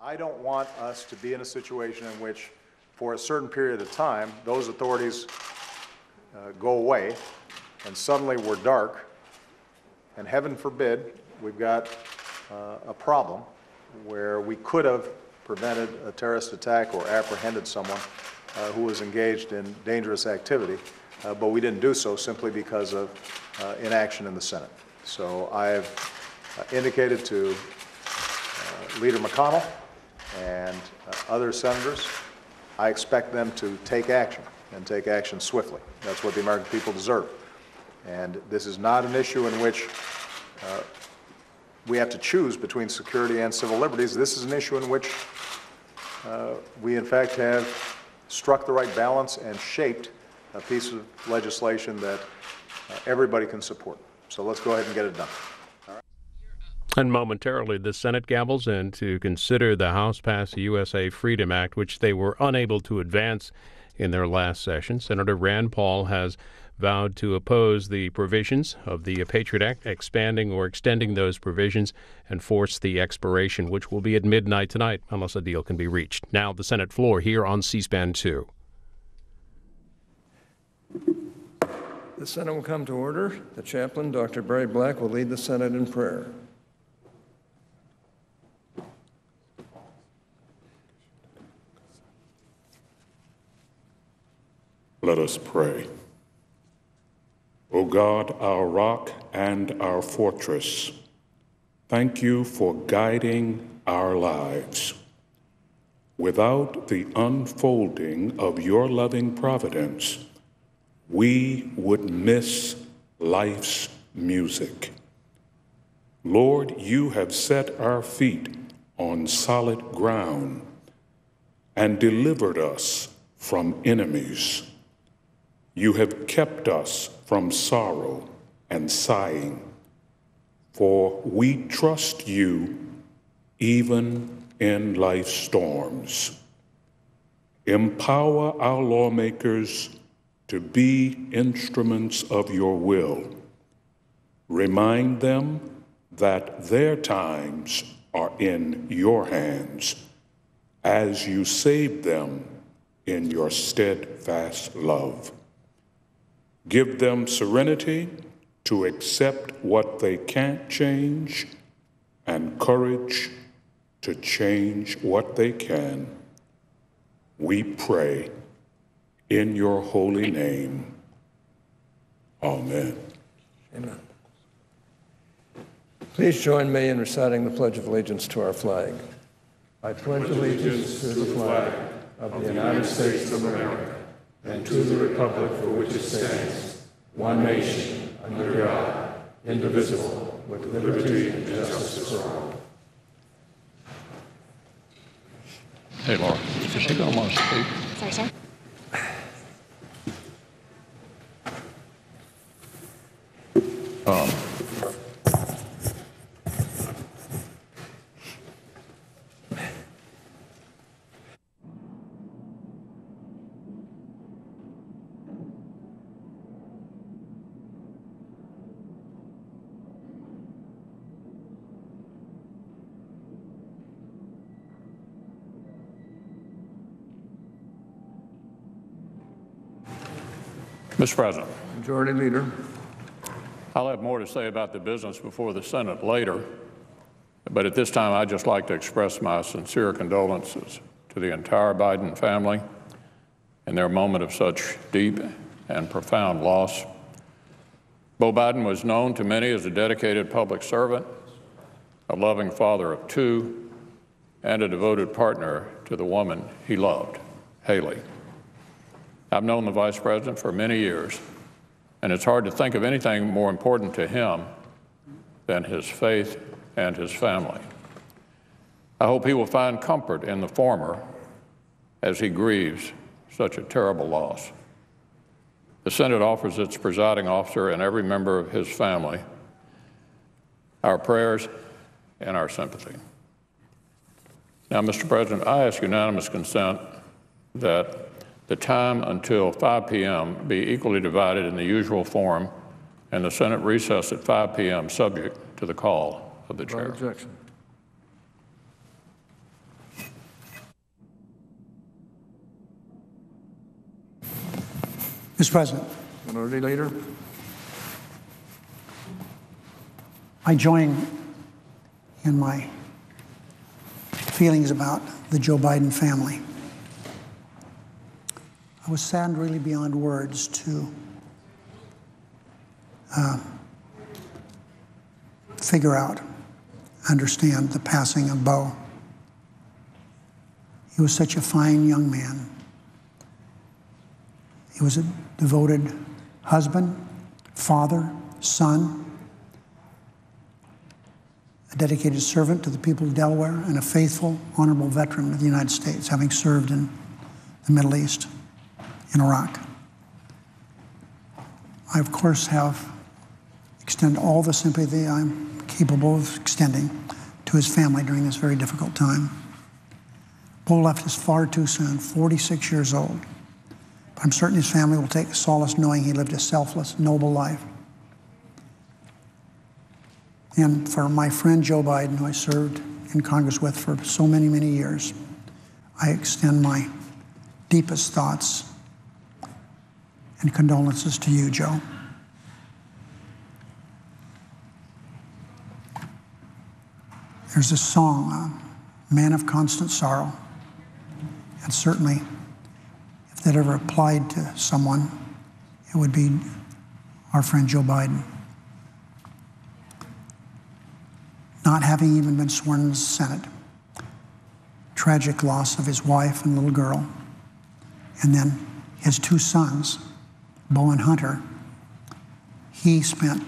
I don't want us to be in a situation in which, for a certain period of time, those authorities go away, and suddenly we're dark, and heaven forbid, we've got a problem where we could have prevented a terrorist attack or apprehended someone who was engaged in dangerous activity, but we didn't do so simply because of inaction in the Senate. So I've indicated to Leader McConnell and other senators, I expect them to take action, and take action swiftly. That's what the American people deserve. And this is not an issue in which we have to choose between security and civil liberties. This is an issue in which we, in fact, have struck the right balance and shaped a piece of legislation that everybody can support. So let's go ahead and get it done. And momentarily, the Senate gavels in to consider the House passed the USA Freedom Act, which they were unable to advance in their last session. Senator Rand Paul has vowed to oppose the provisions of the Patriot Act, expanding or extending those provisions, and force the expiration, which will be at midnight tonight, unless a deal can be reached. Now, the Senate floor here on C-SPAN 2. The Senate will come to order. The chaplain, Dr. Barry Black, will lead the Senate in prayer. Let us pray. O God, our rock and our fortress, thank you for guiding our lives. Without the unfolding of your loving providence, we would miss life's music. Lord, you have set our feet on solid ground and delivered us from enemies. You have kept us from sorrow and sighing, for we trust you even in life's storms. Empower our lawmakers to be instruments of your will. Remind them that their times are in your hands as you save them in your steadfast love. Give them serenity to accept what they can't change and courage to change what they can. We pray in your holy name. Amen. Amen. Please join me in reciting the Pledge of Allegiance to our flag. I pledge allegiance to the flag of the United States of America and to the republic for which it stands, one nation, under God, indivisible, with liberty and justice for all. Hey, Laura, is she going to want to speak? Sorry, sir. Mr. President. Majority Leader. I'll have more to say about the business before the Senate later, but at this time I'd just like to express my sincere condolences to the entire Biden family in their moment of such deep and profound loss. Beau Biden was known to many as a dedicated public servant, a loving father of two, and a devoted partner to the woman he loved, Haley. I've known the Vice President for many years, and it's hard to think of anything more important to him than his faith and his family. I hope he will find comfort in the former as he grieves such a terrible loss. The Senate offers its presiding officer and every member of his family our prayers and our sympathy. Now, Mr. President, I ask unanimous consent that the time until 5 p.m. be equally divided in the usual form, and the Senate recess at 5 p.m. subject to the call of the chair. Without objection. Mr. President, Minority Leader. I join in my feelings about the Joe Biden family. I was saddened really beyond words to figure out, understand the passing of Beau. He was such a fine young man. He was a devoted husband, father, son, a dedicated servant to the people of Delaware, and a faithful, honorable veteran of the United States, having served in the Middle East, in Iraq. I, of course, extend all the sympathy I'm capable of extending to his family during this very difficult time. Beau left us far too soon, 46 years old. But I'm certain his family will take solace knowing he lived a selfless, noble life. And for my friend Joe Biden, who I served in Congress with for so many, many years, I extend my deepest thoughts and condolences to you, Joe. There's this song, Man of Constant Sorrow. And certainly, if that ever applied to someone, it would be our friend Joe Biden. Not having even been sworn in the Senate. Tragic loss of his wife and little girl. And then his two sons, Beau and Hunter. He spent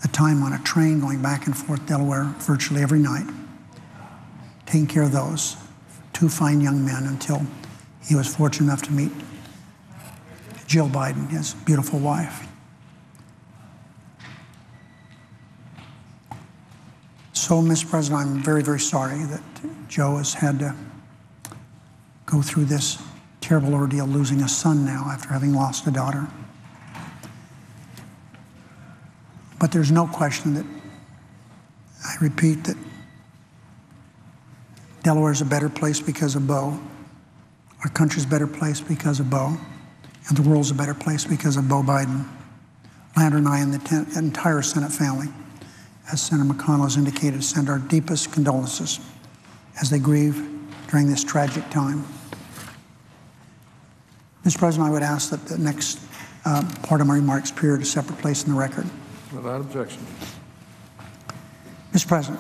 the time on a train going back and forth Delaware virtually every night, taking care of those two fine young men until he was fortunate enough to meet Jill Biden, his beautiful wife. So, Mr. President, I'm very, very sorry that Joe has had to go through this terrible ordeal, losing a son now after having lost a daughter. But there's no question that, I repeat, that Delaware is a better place because of Beau. Our country's a better place because of Beau. And the world's a better place because of Beau Biden. Lander and I and the entire Senate family, as Senator McConnell has indicated, send our deepest condolences as they grieve during this tragic time. Mr. President, I would ask that the next part of my remarks appear at a separate place in the record. Without objection. Mr. President,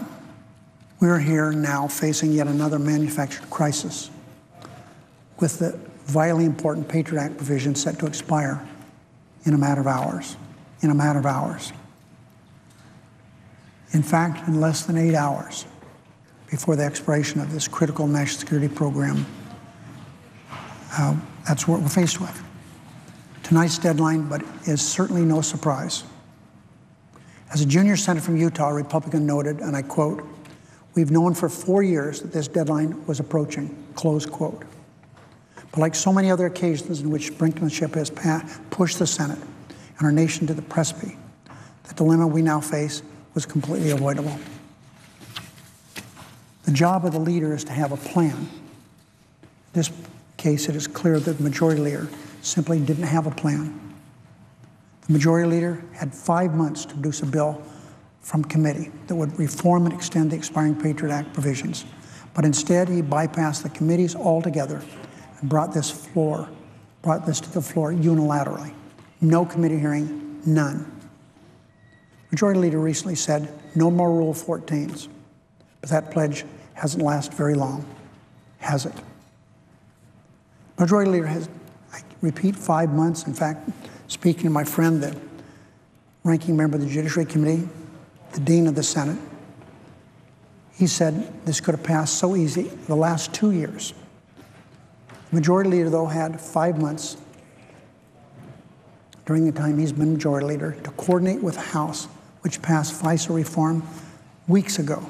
we are here now facing yet another manufactured crisis with the vitally important Patriot Act provision set to expire in a matter of hours. In a matter of hours. In fact, in less than 8 hours before the expiration of this critical national security program, that's what we're faced with. Tonight's deadline, but is certainly no surprise. As a junior senator from Utah, a Republican noted, and I quote, "We've known for 4 years that this deadline was approaching," close quote. But like so many other occasions in which brinkmanship has pushed the Senate and our nation to the precipice, the dilemma we now face was completely avoidable. The job of the leader is to have a plan. In this case, it is clear that the majority leader simply didn't have a plan. The majority leader had 5 months to produce a bill from committee that would reform and extend the expiring Patriot Act provisions. But instead, he bypassed the committees altogether and brought this to the floor unilaterally. No committee hearing, none. Majority Leader recently said, no more Rule 14s. But that pledge hasn't lasted very long, has it? Majority Leader has, I repeat, 5 months. In fact, speaking to my friend, the ranking member of the Judiciary Committee, the Dean of the Senate, he said this could have passed so easy the last 2 years. The Majority Leader, though, had 5 months during the time he's been Majority Leader to coordinate with the House, which passed FISA reform weeks ago.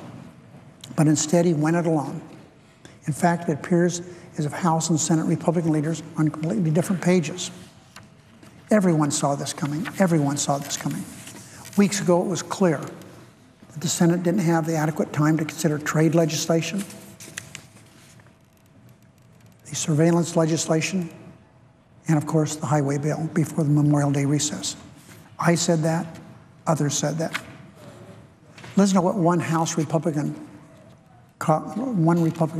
But instead, he went it alone. In fact, it appears as if House and Senate Republican leaders are on completely different pages. Everyone saw this coming. Everyone saw this coming. Weeks ago, it was clear that the Senate didn't have the adequate time to consider trade legislation, the surveillance legislation, and of course the highway bill before the Memorial Day recess. I said that, others said that. Listen to what one Republican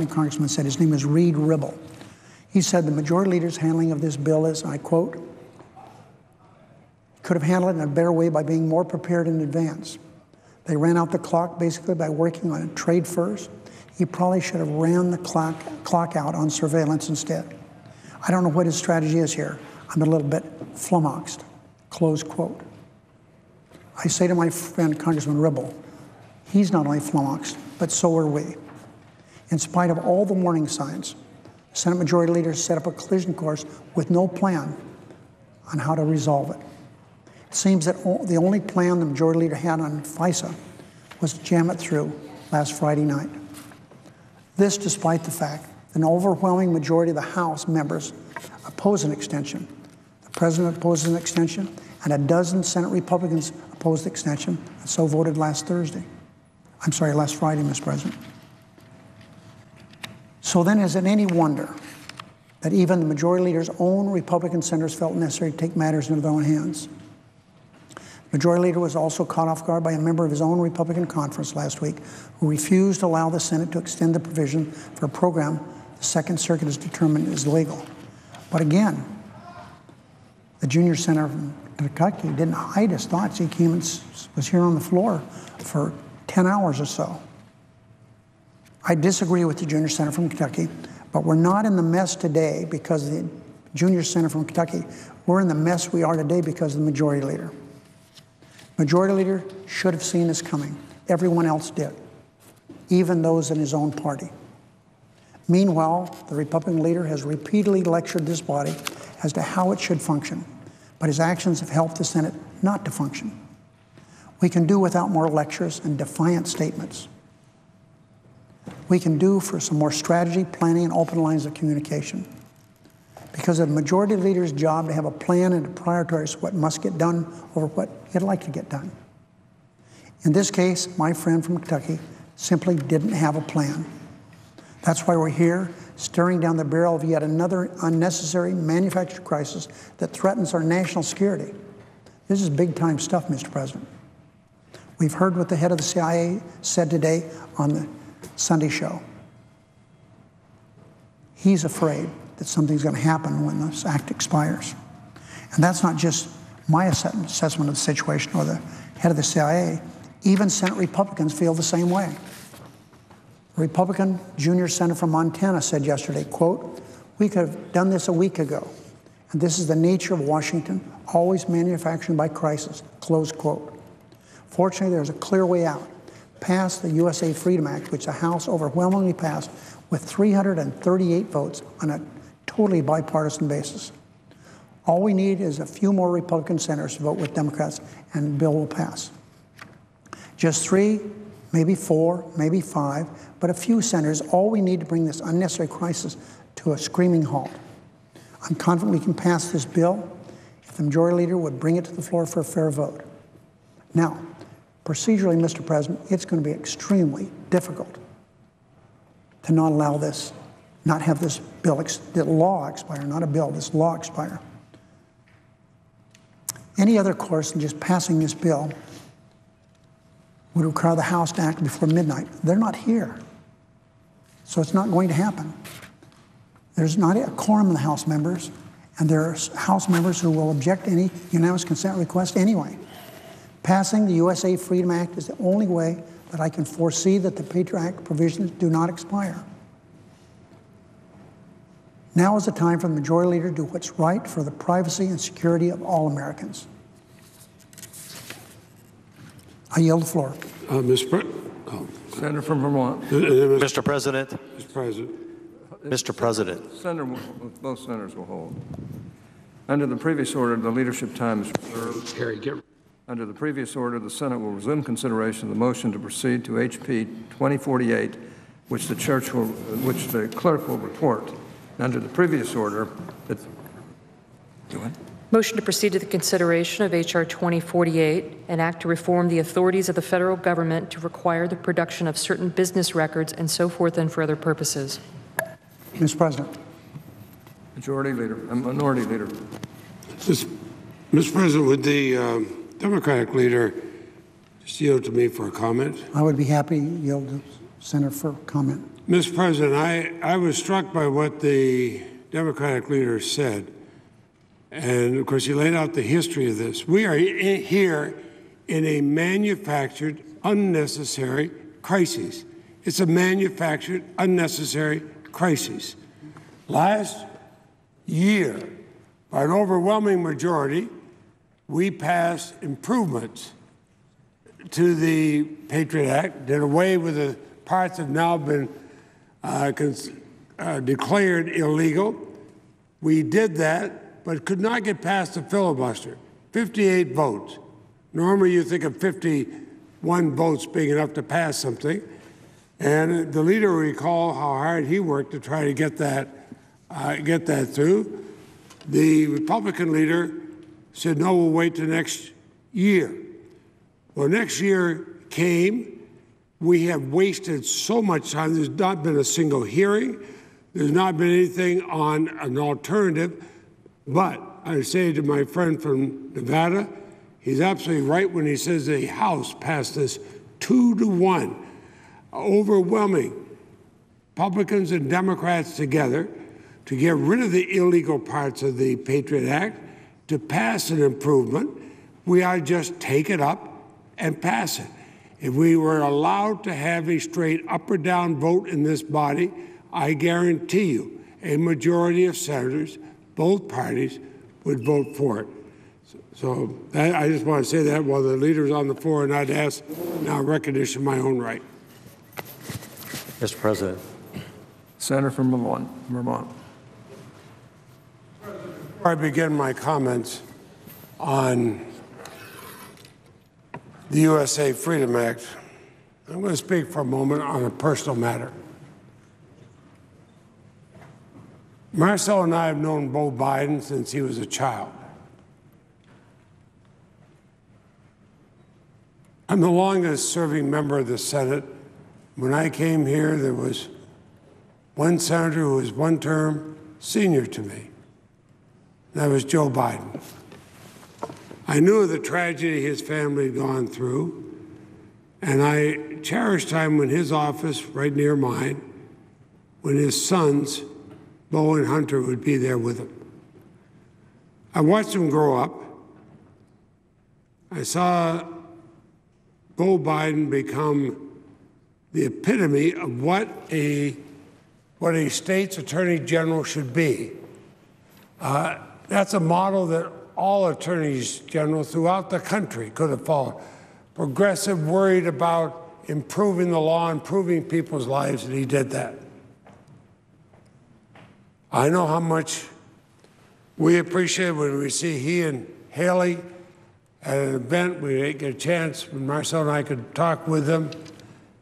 congressman said. His name is Reed Ribble. He said the majority leader's handling of this bill is, and I quote, could have handled it in a better way by being more prepared in advance. They ran out the clock basically by working on trade first. He probably should have ran the clock out on surveillance instead. I don't know what his strategy is here. I'm a little bit flummoxed, close quote. I say to my friend Congressman Ribble, he's not only flummoxed, but so are we. In spite of all the warning signs, Senate Majority Leader set up a collision course with no plan on how to resolve it. It seems that the only plan the Majority Leader had on FISA was to jam it through last Friday night. This despite the fact that an overwhelming majority of the House members oppose an extension. The President opposes an extension, and a dozen Senate Republicans opposed the extension, and so voted last Friday, Mr. President. So then is it any wonder that even the Majority Leader's own Republican senators felt necessary to take matters into their own hands? Majority Leader was also caught off guard by a member of his own Republican conference last week who refused to allow the Senate to extend the provision for a program the Second Circuit has determined is legal. But again, the junior senator from Kentucky didn't hide his thoughts. He came and was here on the floor for 10 hours or so. I disagree with the junior senator from Kentucky, but we're not in the mess today because of the junior senator from Kentucky. We're in the mess we are today because of the Majority Leader. Majority Leader should have seen this coming. Everyone else did, even those in his own party. Meanwhile, the Republican leader has repeatedly lectured this body as to how it should function, but his actions have helped the Senate not to function. We can do without more lectures and defiant statements. We can do for some more strategy, planning, and open lines of communication. Because of the Majority Leader's job to have a plan and to prioritize what must get done over what he'd like to get done. In this case, my friend from Kentucky simply didn't have a plan. That's why we're here, staring down the barrel of yet another unnecessary manufactured crisis that threatens our national security. This is big-time stuff, Mr. President. We've heard what the head of the CIA said today on the Sunday show. He's afraid that something's going to happen when this act expires. And that's not just my assessment of the situation or the head of the CIA. Even Senate Republicans feel the same way. A Republican junior senator from Montana said yesterday, quote, "We could have done this a week ago. And this is the nature of Washington, always manufacturing by crisis," close quote. Fortunately, there's a clear way out. Pass the USA Freedom Act, which the House overwhelmingly passed with 338 votes on a totally bipartisan basis. All we need is a few more Republican senators to vote with Democrats, and the bill will pass. Just 3, maybe 4, maybe 5, but a few senators, all we need to bring this unnecessary crisis to a screaming halt. I'm confident we can pass this bill if the Majority Leader would bring it to the floor for a fair vote. Now, procedurally, Mr. President, it's going to be extremely difficult to not allow this, not have this bill, the law expire, not a bill, this law expire. Any other course than just passing this bill would require the House to act before midnight. They're not here, so it's not going to happen. There's not a quorum of the House members, and there are House members who will object to any unanimous consent request anyway. Passing the USA Freedom Act is the only way that I can foresee that the Patriot Act provisions do not expire. Now is the time for the Majority Leader to do what's right for the privacy and security of all Americans. I yield the floor. Senator from Vermont. Mr. President. Mr. President. Mr. President. Both senators will hold. Under the previous order, the leadership time is reserved. Under the previous order, the Senate will resume consideration of the motion to proceed to HP 2048, which the clerk will report. Under the previous order, go ahead. Motion to proceed to the consideration of H.R. 2048, an act to reform the authorities of the federal government to require the production of certain business records and so forth and for other purposes. Mr. President. Minority Leader. Mr. President, would the Democratic leader just yield to me for a comment? I would be happy to yield to Senator for comment. Mr. President, I was struck by what the Democratic leader said. And, of course, he laid out the history of this. We are here in a manufactured, unnecessary crisis. It's a manufactured, unnecessary crisis. Last year, by an overwhelming majority, we passed improvements to the Patriot Act, did away with the parts that have now been declared illegal. We did that, but could not get past the filibuster. 58 votes. Normally you think of 51 votes being enough to pass something. And the leader will recall how hard he worked to try to get that through. The Republican leader said, no, we'll wait till next year. Well, next year came. We have wasted so much time. There's not been a single hearing. There's not been anything on an alternative. But I say to my friend from Nevada, he's absolutely right when he says the House passed this 2-1, overwhelming Republicans and Democrats together to get rid of the illegal parts of the Patriot Act, to pass an improvement. We ought to just take it up and pass it. If we were allowed to have a straight up or down vote in this body, I guarantee you a majority of senators, both parties, would vote for it. So I just want to say that while the leader's on the floor, and I'd ask now recognition of my own right. Mr. President. Senator from Vermont. Before I begin my comments on the USA Freedom Act, I'm going to speak for a moment on a personal matter. Marcel and I have known Beau Biden since he was a child. I'm the longest serving member of the Senate. When I came here, there was one senator who was one term senior to me. That was Joe Biden. I knew of the tragedy his family had gone through, and I cherished time when his office, right near mine, when his sons, Beau and Hunter, would be there with him. I watched him grow up. I saw Beau Biden become the epitome of what a state's attorney general should be. That's a model that all attorneys general throughout the country could have followed. Progressive, worried about improving the law, improving people's lives, and he did that. I know how much we appreciate when we see he and Haley at an event. We get a chance when Marcel and I could talk with them.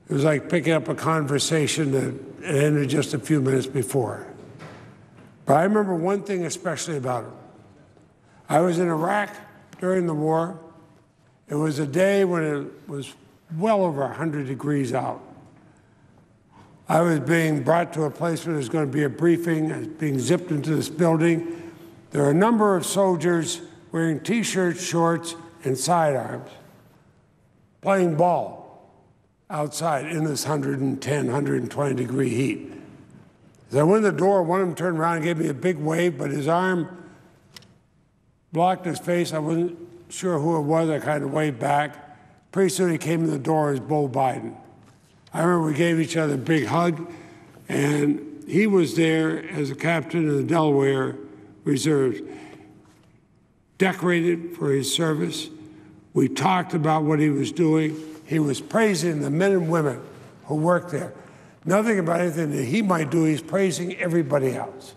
It was like picking up a conversation that ended just a few minutes before. But I remember one thing especially about him. I was in Iraq during the war. It was a day when it was well over 100 degrees out. I was being brought to a place where there was going to be a briefing. I was being zipped into this building. There were a number of soldiers wearing T-shirts, shorts, and sidearms, playing ball outside in this 110, 120 degree heat. As I went to the door, one of them turned around and gave me a big wave, but his arm blocked his face. I wasn't sure who it was. I kind of waved back. Pretty soon he came in the door as Beau Biden. I remember we gave each other a big hug, and he was there as a captain of the Delaware Reserves, decorated for his service. We talked about what he was doing. He was praising the men and women who worked there. Nothing about anything that he might do. He's praising everybody else.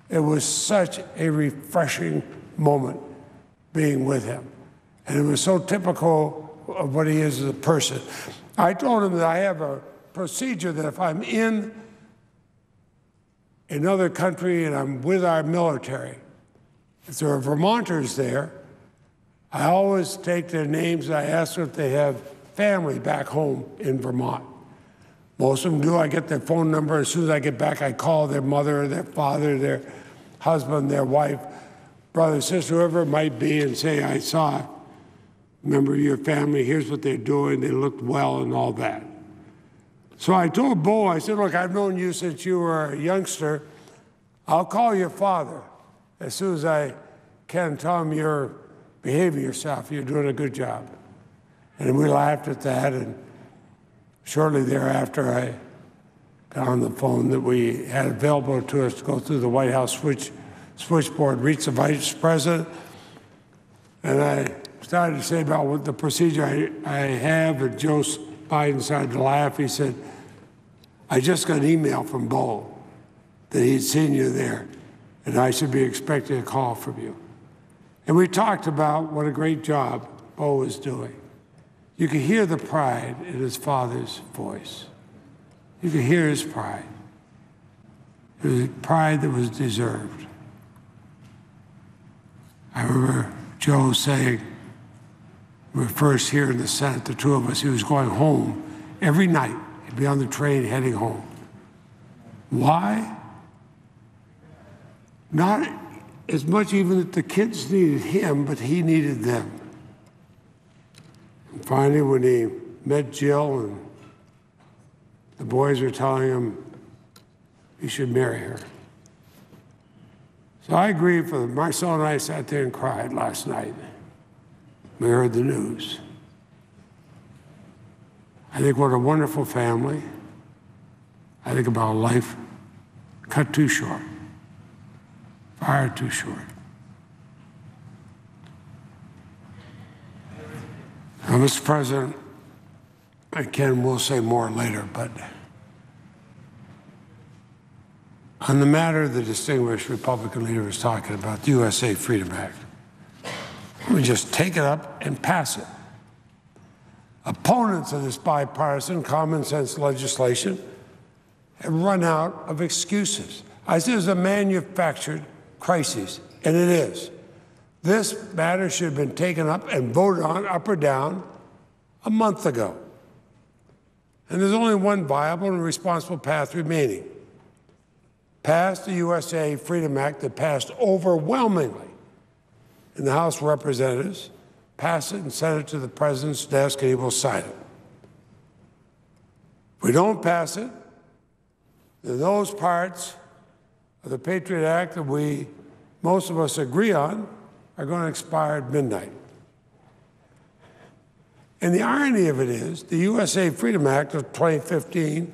It was such a refreshing moment being with him. And it was so typical of what he is as a person. I told him that I have a procedure that if I'm in another country and I'm with our military, if there are Vermonters there, I always take their names and I ask them if they have family back home in Vermont. Most of them do. I get their phone number. As soon as I get back, I call their mother or their father. husband, their wife, brother, sister, whoever it might be, and say, I saw a member of your family, here's what they're doing, they looked well and all that. So I told Bo, I said, look, I've known you since you were a youngster. I'll call your father as soon as I can, tell him you're behaving yourself, you're doing a good job. And we laughed at that, and shortly thereafter, I got on the phone that we had available to us to go through the White House switchboard, reach the vice president, and I started to say about what the procedure I have, and Joe Biden started to laugh. He said, I just got an email from Bo that he'd seen you there, and I should be expecting a call from you. And we talked about what a great job Bo was doing. You could hear the pride in his father's voice. You could hear his pride. It was pride that was deserved. I remember Joe saying, we were first here in the Senate, the two of us, he was going home every night. He'd be on the train heading home. Why? Not as much even that the kids needed him, but he needed them. And finally, when he met Jill and the boys were telling him he should marry her. So I agreed for Marcel and I sat there and cried last night. We heard the news. I think what a wonderful family. I think about a life cut too short, far too short. Now, Mr. President, and Ken will say more later, but on the matter the distinguished Republican leader was talking about, the USA Freedom Act, we just take it up and pass it. Opponents of this bipartisan common sense legislation have run out of excuses. I said it's a manufactured crisis, and it is. This matter should have been taken up and voted on, up or down, a month ago. And there's only one viable and responsible path remaining. Pass the USA Freedom Act that passed overwhelmingly in the House of Representatives, pass it and send it to the president's desk, and he will sign it. If we don't pass it, then those parts of the Patriot Act that most of us agree on are going to expire at midnight. And the irony of it is, the USA Freedom Act of 2015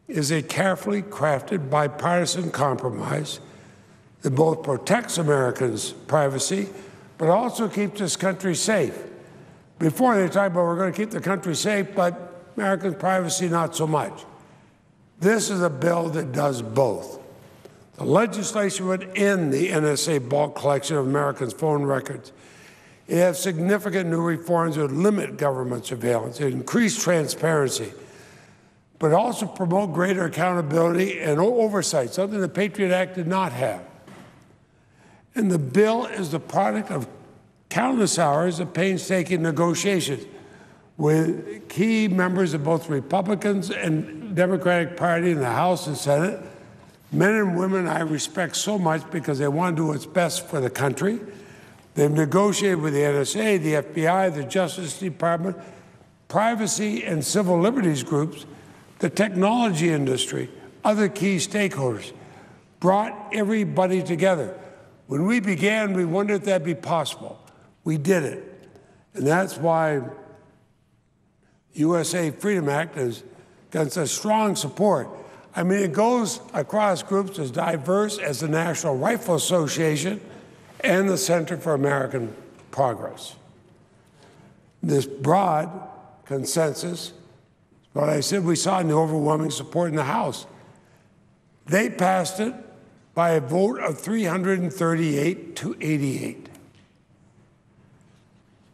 is a carefully crafted bipartisan compromise that both protects Americans' privacy but also keeps this country safe. Before they talk about we're going to keep the country safe, but Americans' privacy not so much. This is a bill that does both. The legislation would end the NSA bulk collection of Americans' phone records. It has significant new reforms that would limit government surveillance, increase transparency, but also promote greater accountability and oversight, something the Patriot Act did not have. And the bill is the product of countless hours of painstaking negotiations with key members of both Republicans and Democratic Party in the House and Senate, men and women I respect so much because they want to do what's best for the country. They've negotiated with the NSA, the FBI, the Justice Department, privacy and civil liberties groups, the technology industry, other key stakeholders, brought everybody together. When we began, we wondered if that'd be possible. We did it. And that's why USA Freedom Act has got such strong support. I mean, it goes across groups as diverse as the National Rifle Association and the Center for American Progress. This broad consensus, what I said we saw in the overwhelming support in the House. They passed it by a vote of 338 to 88.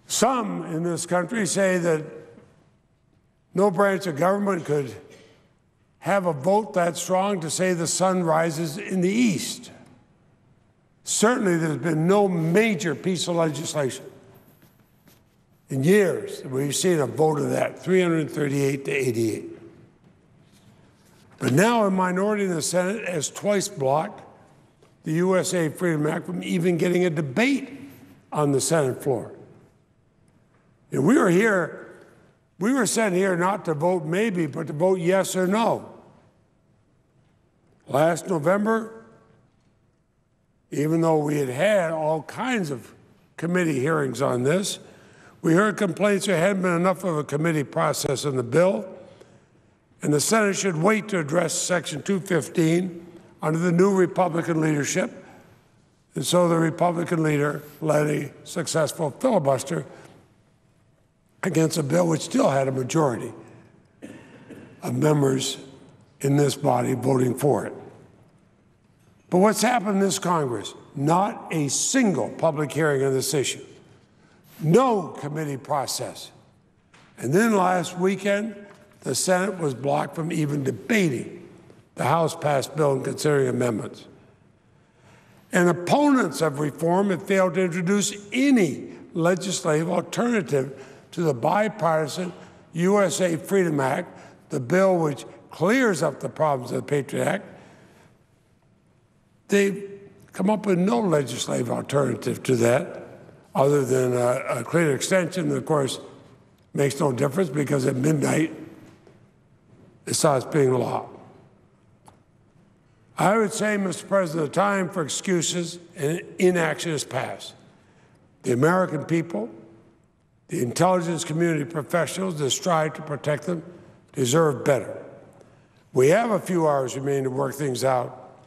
Some in this country say that no branch of government could have a vote that strong to say the sun rises in the east. Certainly there's been no major piece of legislation in years that we've seen a vote of that, 338 to 88. But now a minority in the Senate has twice blocked the USA Freedom Act from even getting a debate on the Senate floor. And we were sent here not to vote maybe, but to vote yes or no. Last November, even though we had had all kinds of committee hearings on this, we heard complaints there hadn't been enough of a committee process in the bill, and the Senate should wait to address Section 215 under the new Republican leadership. And so the Republican leader led a successful filibuster against a bill which still had a majority of members in this body voting for it. But what's happened in this Congress? Not a single public hearing on this issue. No committee process. And then last weekend, the Senate was blocked from even debating the House-passed bill and considering amendments. And opponents of reform have failed to introduce any legislative alternative to the bipartisan USA Freedom Act, the bill which clears up the problems of the Patriot Act. They've come up with no legislative alternative to that other than a clear extension that, of course, makes no difference because at midnight it starts being law. I would say, Mr. President, the time for excuses and inaction is past. The American people, the intelligence community professionals that strive to protect them deserve better. We have a few hours remaining to work things out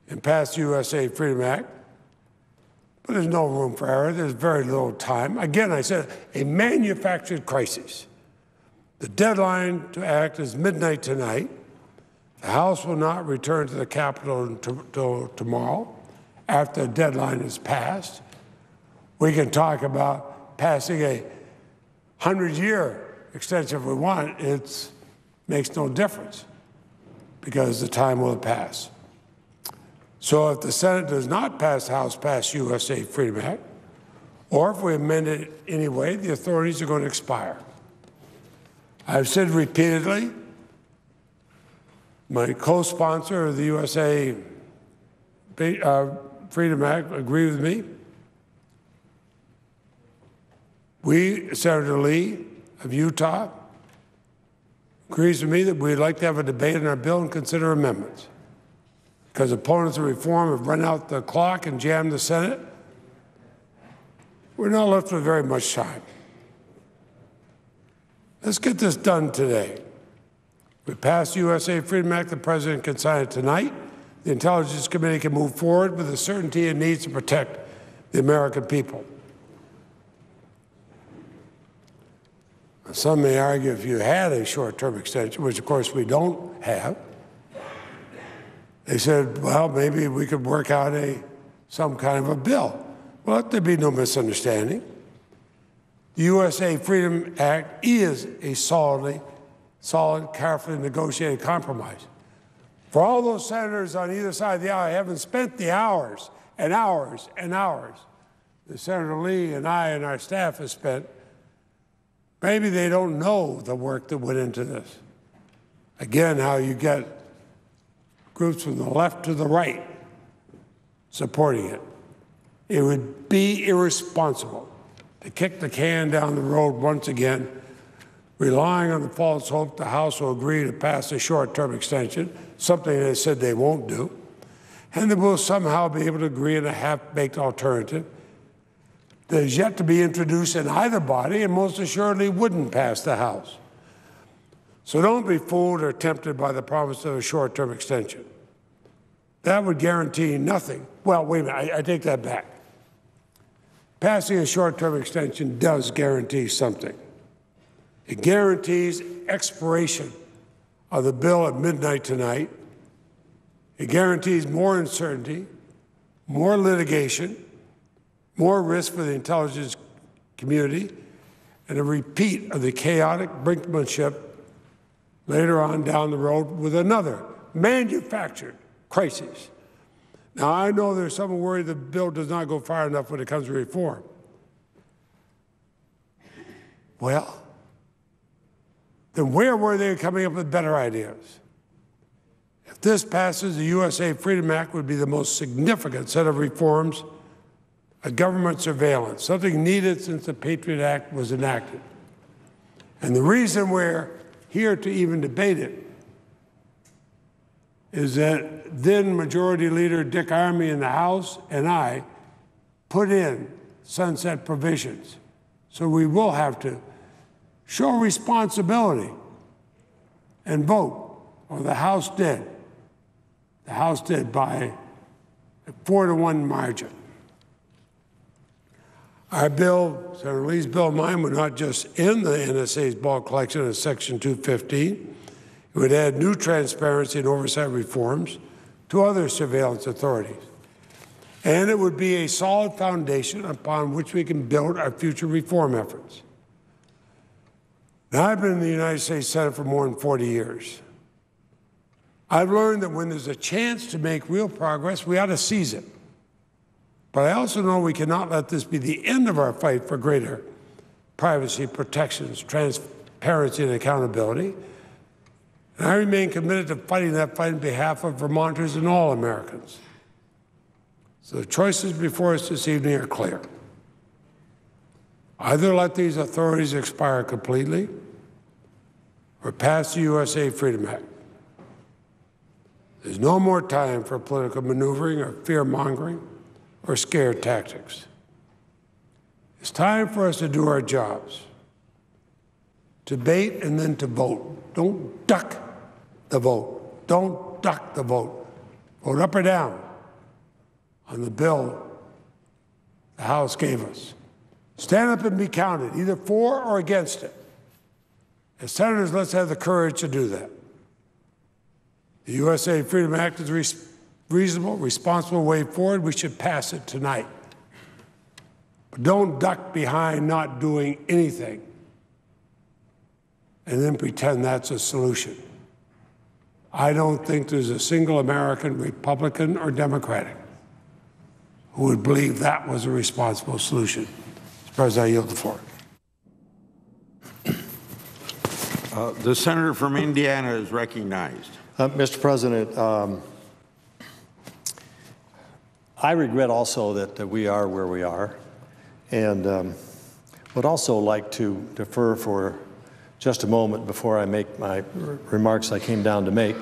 and pass the USA Freedom Act, but there's no room for error. There's very little time. Again, I said a manufactured crisis. The deadline to act is midnight tonight. The House will not return to the Capitol until tomorrow after the deadline is passed. We can talk about passing a 100-year extension if we want. It makes no difference because the time will pass. So if the Senate does not pass the House-passed USA Freedom Act, or if we amend it anyway, the authorities are going to expire. I've said repeatedly, my co-sponsor of the USA Freedom Act agreed with me. Senator Lee of Utah agrees with me that we'd like to have a debate on our bill and consider amendments. Because opponents of reform have run out the clock and jammed the Senate, we're not left with very much time. Let's get this done today. We pass the USA Freedom Act, the President can sign it tonight. The Intelligence Committee can move forward with the certainty it needs to protect the American people. Some may argue if you had a short-term extension, which of course we don't have, they said, well, maybe we could work out some kind of a bill. Well, let there be no misunderstanding. The USA Freedom Act is a solid, carefully negotiated compromise. For all those senators on either side of the aisle haven't spent the hours and hours and hours that Senator Lee and I and our staff have spent, maybe they don't know the work that went into this. Again, how you get groups from the left to the right supporting it. It would be irresponsible to kick the can down the road once again, relying on the false hope the House will agree to pass a short-term extension, something they said they won't do, and that we'll somehow be able to agree on a half-baked alternative that is yet to be introduced in either body and most assuredly wouldn't pass the House. So don't be fooled or tempted by the promise of a short-term extension. That would guarantee nothing. Well, wait a minute, I take that back. Passing a short-term extension does guarantee something. It guarantees expiration of the bill at midnight tonight. It guarantees more uncertainty, more litigation, more risk for the intelligence community, and a repeat of the chaotic brinkmanship later on down the road with another manufactured crisis. Now, I know there's some worry the bill does not go far enough when it comes to reform. Well, then where were they coming up with better ideas? If this passes, the USA Freedom Act would be the most significant set of reforms of government surveillance, something needed since the Patriot Act was enacted. And the reason we're here to even debate it is that then Majority Leader Dick Armey in the House and I put in sunset provisions. So we will have to show responsibility and vote, or the House did. The House did by a 4-to-1 margin. Our bill, Senator Lee's bill and mine, would not just end the NSA's bulk collection in Section 215. It would add new transparency and oversight reforms to other surveillance authorities. And it would be a solid foundation upon which we can build our future reform efforts. Now, I've been in the United States Senate for more than 40 years. I've learned that when there's a chance to make real progress, we ought to seize it. But I also know we cannot let this be the end of our fight for greater privacy protections, transparency, and accountability. And I remain committed to fighting that fight on behalf of Vermonters and all Americans. So the choices before us this evening are clear. Either let these authorities expire completely or pass the USA Freedom Act. There's no more time for political maneuvering or fear-mongering or scare tactics. It's time for us to do our jobs, to debate and then to vote. Don't duck the vote. Don't duck the vote. Vote up or down on the bill the House gave us. Stand up and be counted, either for or against it. As senators, let's have the courage to do that. The USA Freedom Act is a reasonable, responsible way forward. We should pass it tonight. But don't duck behind not doing anything and then pretend that's a solution. I don't think there's a single American, Republican or Democratic, who would believe that was a responsible solution. Mr. President, I yield the floor. The senator from Indiana is recognized. Mr. President, I regret also that we are where we are, and would also like to defer for just a moment before I make my remarks I came down to make,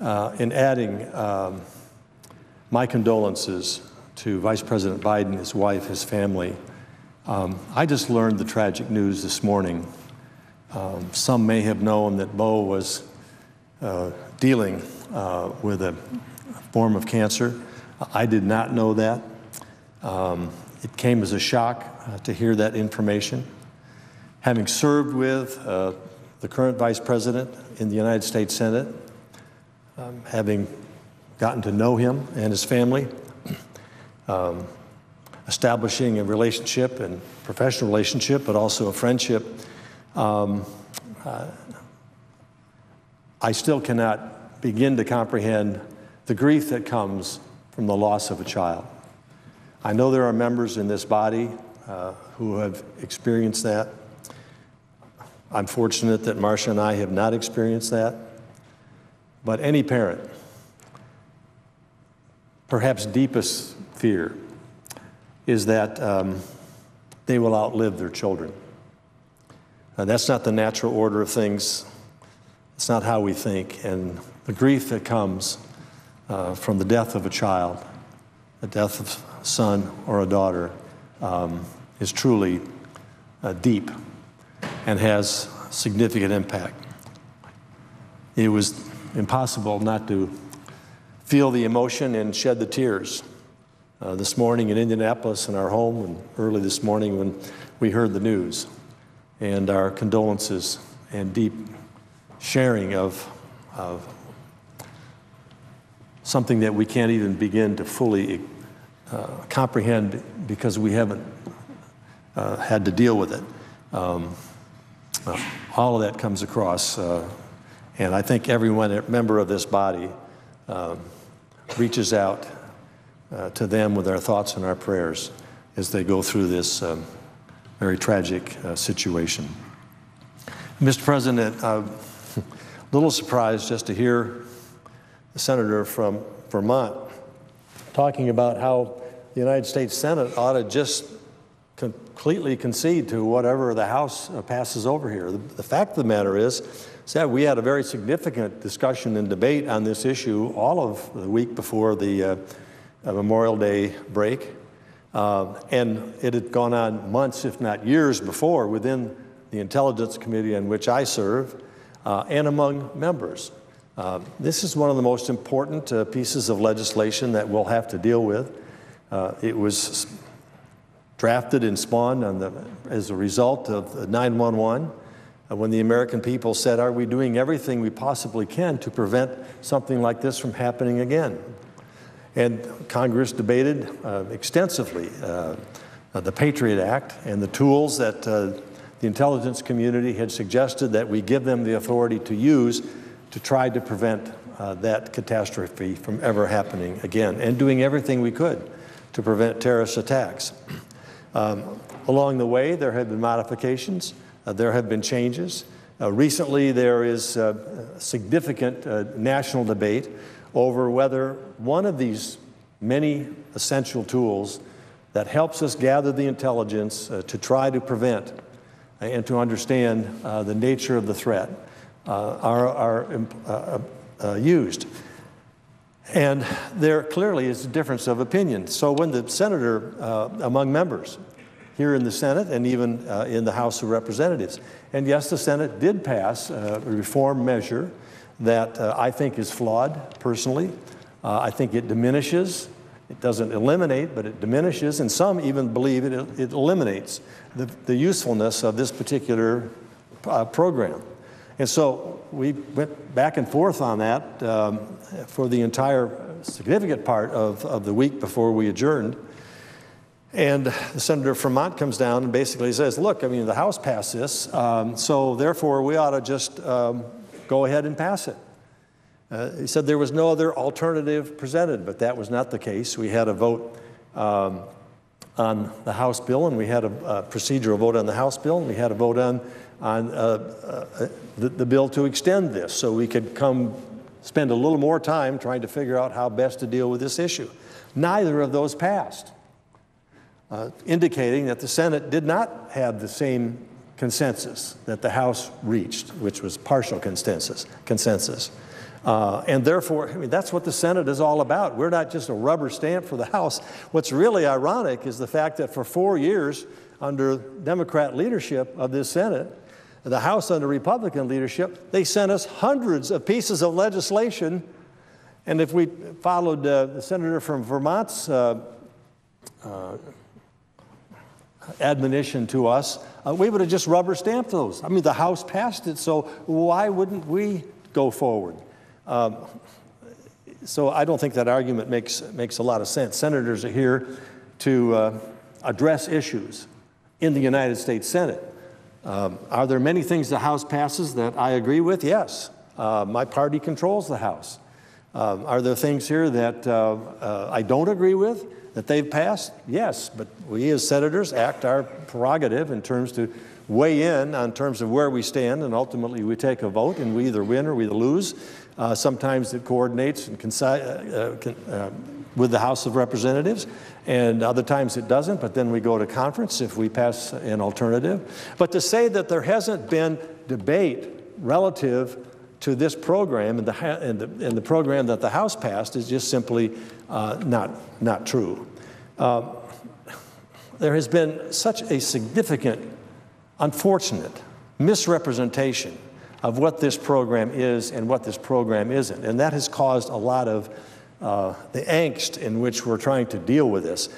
in adding my condolences to Vice President Biden, his wife, his family. I just learned the tragic news this morning. Some may have known that Bo was dealing with a form of cancer. I did not know that. It came as a shock to hear that information. Having served with the current Vice President in the United States Senate, having gotten to know him and his family, establishing a relationship and professional relationship, but also a friendship, I still cannot begin to comprehend the grief that comes from the loss of a child. I know there are members in this body who have experienced that. I'm fortunate that Marcia and I have not experienced that. But any parent, perhaps deepest fear, is that they will outlive their children. That's not the natural order of things. It's not how we think. And the grief that comes from the death of a child, the death of a son or a daughter, is truly deep and has significant impact. It was impossible not to feel the emotion and shed the tears this morning in Indianapolis in our home, and early this morning when we heard the news. And our condolences and deep sharing of something that we can't even begin to fully comprehend because we haven't had to deal with it. All of that comes across, and I think everyone, member of this body, reaches out to them with our thoughts and our prayers as they go through this very tragic situation. Mr. President, a little surprised just to hear senator from Vermont, talking about how the United States Senate ought to just completely concede to whatever the House passes over here. The fact of the matter is that we had a very significant discussion and debate on this issue all of the week before the Memorial Day break. And it had gone on months, if not years before, within the Intelligence Committee in which I serve, and among members. This is one of the most important pieces of legislation that we'll have to deal with. It was drafted and spawned as a result of 9/11, when the American people said, are we doing everything we possibly can to prevent something like this from happening again? And Congress debated extensively the Patriot Act and the tools that the intelligence community had suggested that we give them the authority to use to try to prevent that catastrophe from ever happening again, and doing everything we could to prevent terrorist attacks. Along the way, there have been modifications. There have been changes. Recently, there is significant national debate over whether one of these many essential tools that helps us gather the intelligence to try to prevent and to understand the nature of the threat are used. And there clearly is a difference of opinion. So when the senator, among members here in the Senate and even in the House of Representatives, and yes, the Senate did pass a reform measure that I think is flawed, personally. I think it diminishes. It doesn't eliminate, but it diminishes, and some even believe it eliminates the usefulness of this particular program. And so we went back and forth on that for the entire significant part of the week before we adjourned. And the senator from Vermont comes down and basically says, look, I mean, the House passed this, so therefore we ought to just go ahead and pass it. He said there was no other alternative presented, but that was not the case. We had a vote on the House bill, and we had a procedural vote on the House bill, and we had a vote on the bill to extend this so we could spend a little more time trying to figure out how best to deal with this issue. Neither of those passed, indicating that the Senate did not have the same consensus that the House reached, which was partial consensus. And therefore, I mean, that's what the Senate is all about. We're not just a rubber stamp for the House. What's really ironic is the fact that for 4 years, under Democrat leadership of this Senate, the House under Republican leadership, they sent us hundreds of pieces of legislation. And if we followed the senator from Vermont's admonition to us, we would have just rubber stamped those. I mean, the House passed it, so why wouldn't we go forward? So I don't think that argument makes a lot of sense. Senators are here to address issues in the United States Senate. Are there many things the House passes that I agree with? Yes. My party controls the House. Are there things here that I don't agree with that they've passed? Yes, but we as senators act our prerogative in terms to weigh in on terms of where we stand, and ultimately we take a vote, and we either win or we lose. Sometimes it coordinates and with the House of Representatives, and other times it doesn't, but then we go to conference if we pass an alternative. But to say that there hasn't been debate relative to this program and the program that the House passed is just simply not true. There has been such a significant, unfortunate misrepresentation of what this program is and what this program isn't, and that has caused a lot of the angst in which we're trying to deal with this.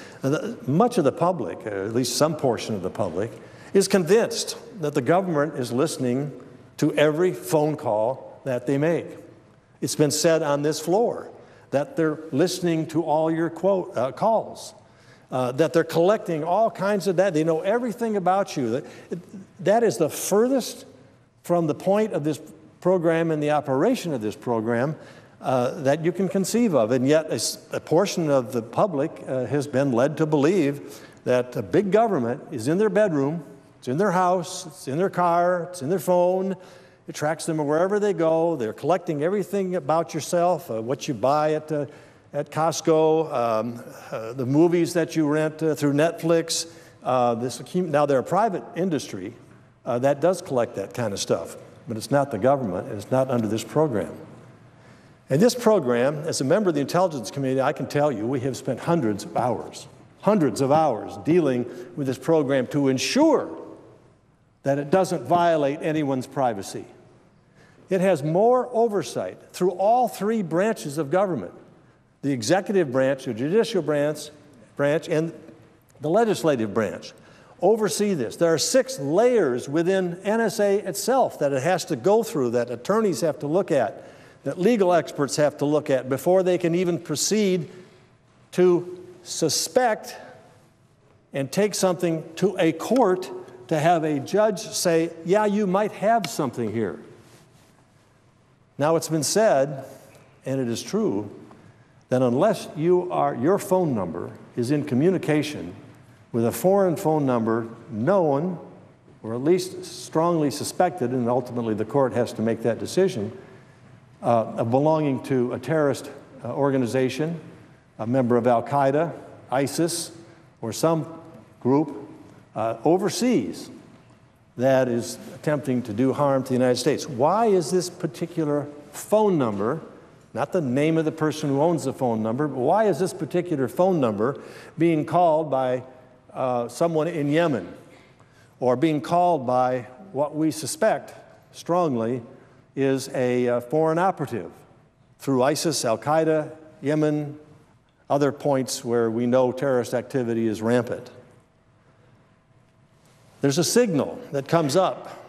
Much of the public, or at least some portion of the public, is convinced that the government is listening to every phone call that they make. It's been said on this floor that they're listening to all your calls, that they're collecting all kinds of data. They know everything about you. That is the furthest from the point of this program and the operation of this program that you can conceive of. And yet a portion of the public has been led to believe that big government is in their bedroom, it's in their house, it's in their car, it's in their phone, It tracks them wherever they go. They're collecting everything about yourself, what you buy at Costco, the movies that you rent through Netflix. Now, they're a private industry that does collect that kind of stuff, but it's not the government, and it's not under this program. And this program, as a member of the intelligence community, I can tell you we have spent hundreds of hours dealing with this program to ensure that it doesn't violate anyone's privacy. It has more oversight through all three branches of government: the executive branch, the judicial branch, and the legislative branch. Oversee this. There are 6 layers within NSA itself that it has to go through, that attorneys have to look at, that legal experts have to look at before they can even proceed to suspect and take something to a court to have a judge say, yeah, you might have something here. Now, it's been said, and it is true, that unless your phone number is in communication with a foreign phone number known, or at least strongly suspected, and ultimately the court has to make that decision, of belonging to a terrorist organization, a member of Al-Qaeda, ISIS, or some group overseas that is attempting to do harm to the United States. Why is this particular phone number, not the name of the person who owns the phone number, but why is this particular phone number being called by someone in Yemen, or being called by what we suspect strongly is a foreign operative through ISIS, Al-Qaeda, Yemen, other points where we know terrorist activity is rampant? There's a signal that comes up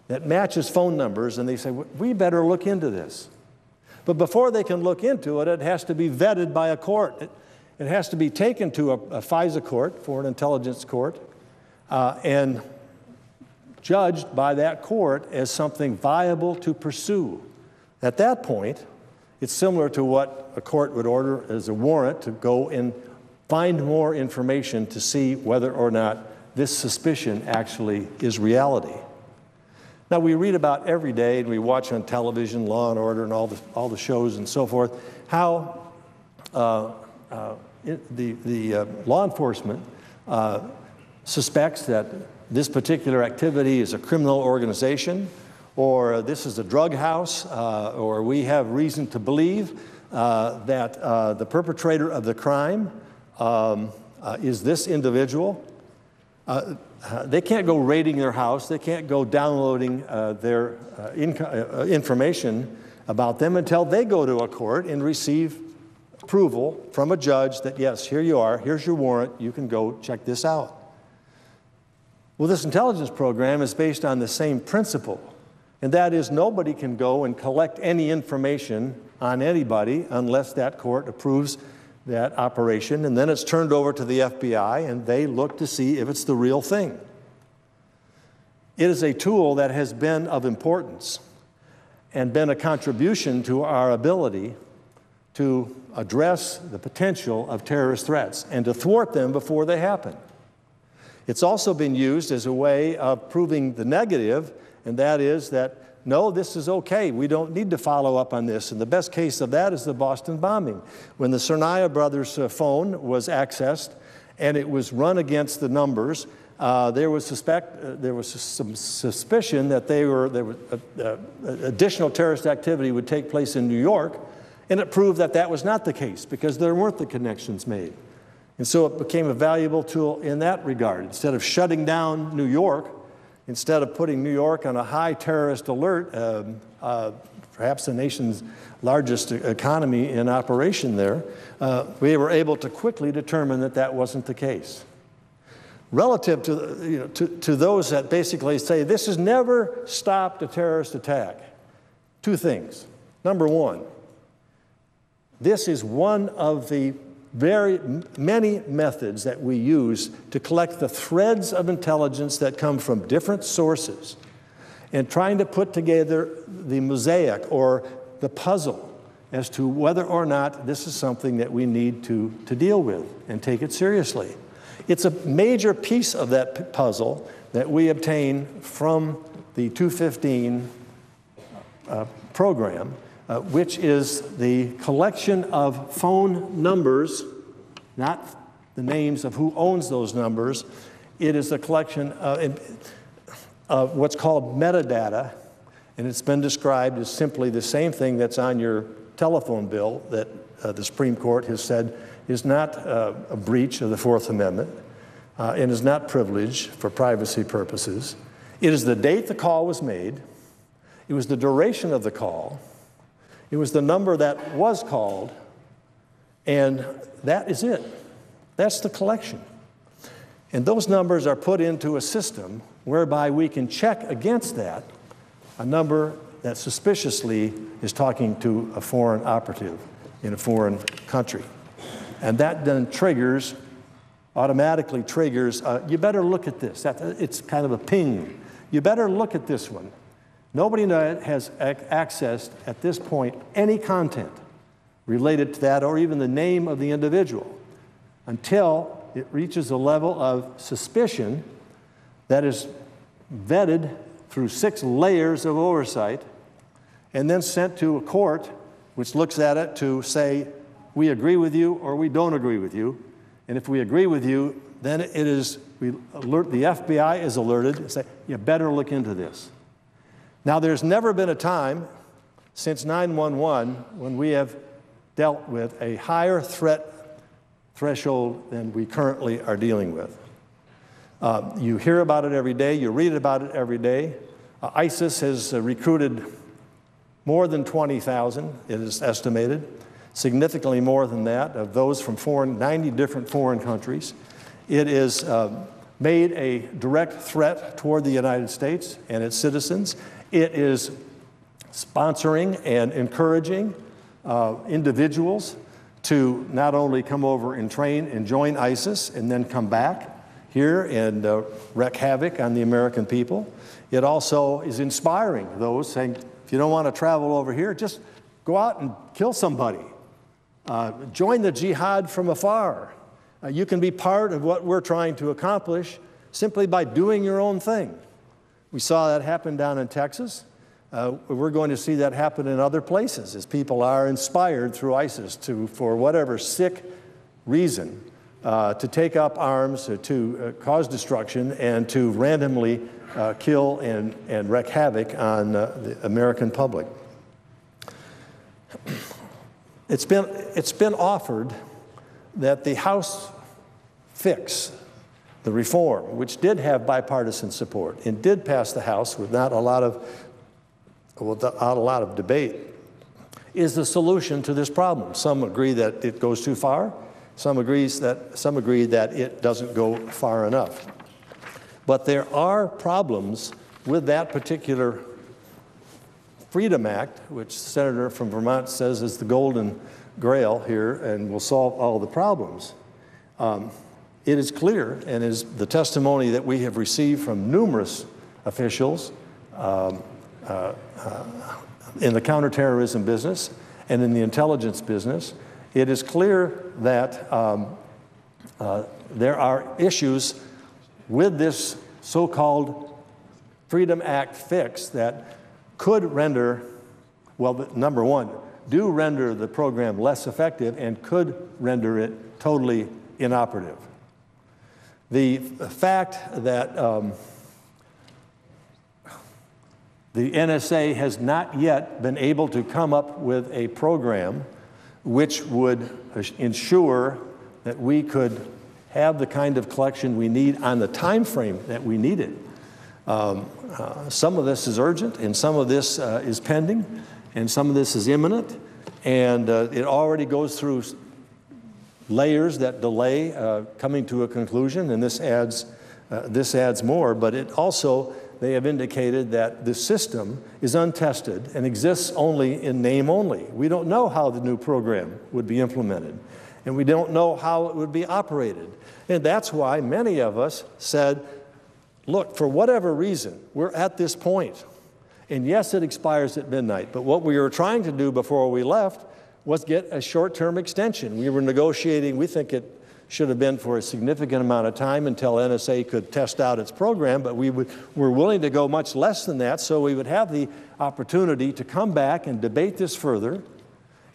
that matches phone numbers, and they say, we better look into this. But before they can look into it, it has to be vetted by a court. It has to be taken to a FISA court, Foreign Intelligence Court, and judged by that court as something viable to pursue. At that point, it's similar to what a court would order as a warrant to go and find more information to see whether or not this suspicion actually is reality. Now, we read about every day, and we watch on television, Law and Order, and all the shows and so forth, how the law enforcement suspects that this particular activity is a criminal organization, or this is a drug house, or we have reason to believe that the perpetrator of the crime is this individual. They can't go raiding their house. They can't go downloading their information about them until they go to a court and receive approval from a judge that, yes, here you are, here's your warrant, you can go check this out. Well, this intelligence program is based on the same principle, and that is nobody can go and collect any information on anybody unless that court approves that operation, and then it's turned over to the FBI, and they look to see if it's the real thing. It is a tool that has been of importance and been a contribution to our ability to address the potential of terrorist threats and to thwart them before they happen. It's also been used as a way of proving the negative, and that is that, no, this is okay. We don't need to follow up on this. And the best case of that is the Boston bombing. When the Tsarnaev brothers' phone was accessed and it was run against the numbers, there was some suspicion that additional terrorist activity would take place in New York, and it proved that that was not the case because there weren't the connections made. And so it became a valuable tool in that regard. Instead of shutting down New York, instead of putting New York on a high terrorist alert, perhaps the nation's largest economy in operation there, we were able to quickly determine that that wasn't the case. Relative to those that basically say this has never stopped a terrorist attack, two things. Number one, this is one of the very many methods that we use to collect the threads of intelligence that come from different sources and trying to put together the mosaic or the puzzle as to whether or not this is something that we need to deal with and take it seriously. It's a major piece of that puzzle that we obtain from the 215 program, which is the collection of phone numbers, not the names of who owns those numbers. It is a collection of what's called metadata, and it's been described as simply the same thing that's on your telephone bill that the Supreme Court has said is not a breach of the Fourth Amendment and is not privileged for privacy purposes. It is the date the call was made. It was the duration of the call. It was the number that was called, and that is it. That's the collection. And those numbers are put into a system whereby we can check against that a number that suspiciously is talking to a foreign operative in a foreign country. And that then automatically triggers, you better look at this. It's kind of a ping. You better look at this one. Nobody has accessed at this point any content related to that or even the name of the individual until it reaches a level of suspicion that is vetted through 6 layers of oversight and then sent to a court which looks at it to say, we agree with you or we don't agree with you. And if we agree with you, then the FBI is alerted and say, you better look into this. Now, there's never been a time since 9/11 when we have dealt with a higher threat threshold than we currently are dealing with. You hear about it every day. You read about it every day. ISIS has recruited more than 20,000, it is estimated, significantly more than that, of those from 90 different foreign countries. It is made a direct threat toward the United States and its citizens. It is sponsoring and encouraging individuals to not only come over and train and join ISIS and then come back here and wreak havoc on the American people. It also is inspiring those saying, if you don't want to travel over here, just go out and kill somebody. Join the jihad from afar. You can be part of what we're trying to accomplish simply by doing your own thing. We saw that happen down in Texas. We're going to see that happen in other places as people are inspired through ISIS to, for whatever sick reason, to take up arms, to cause destruction, and to randomly kill and wreak havoc on the American public. It's been offered that the House fix, the reform, which did have bipartisan support and did pass the House with not a lot of debate, is the solution to this problem. Some agree that it goes too far. Some agree that it doesn't go far enough. But there are problems with that particular Freedom Act, which the senator from Vermont says is the golden grail here and will solve all the problems. It is clear, and is the testimony that we have received from numerous officials in the counterterrorism business and in the intelligence business, it is clear that there are issues with this so-called Freedom Act fix that could render, well, number one, do render the program less effective and could render it totally inoperative. The fact that the NSA has not yet been able to come up with a program which would ensure that we could have the kind of collection we need on the time frame that we need it. Some of this is urgent, and some of this is pending, and some of this is imminent, and it already goes through layers that delay coming to a conclusion, and this adds more, but it also, they have indicated that the system is untested and exists only in name only. We don't know how the new program would be implemented, and we don't know how it would be operated. And that's why many of us said, look, for whatever reason, we're at this point. And yes, it expires at midnight, but what we were trying to do before we left was get a short-term extension. We were negotiating, we think it should have been for a significant amount of time until NSA could test out its program, but we're willing to go much less than that so we would have the opportunity to come back and debate this further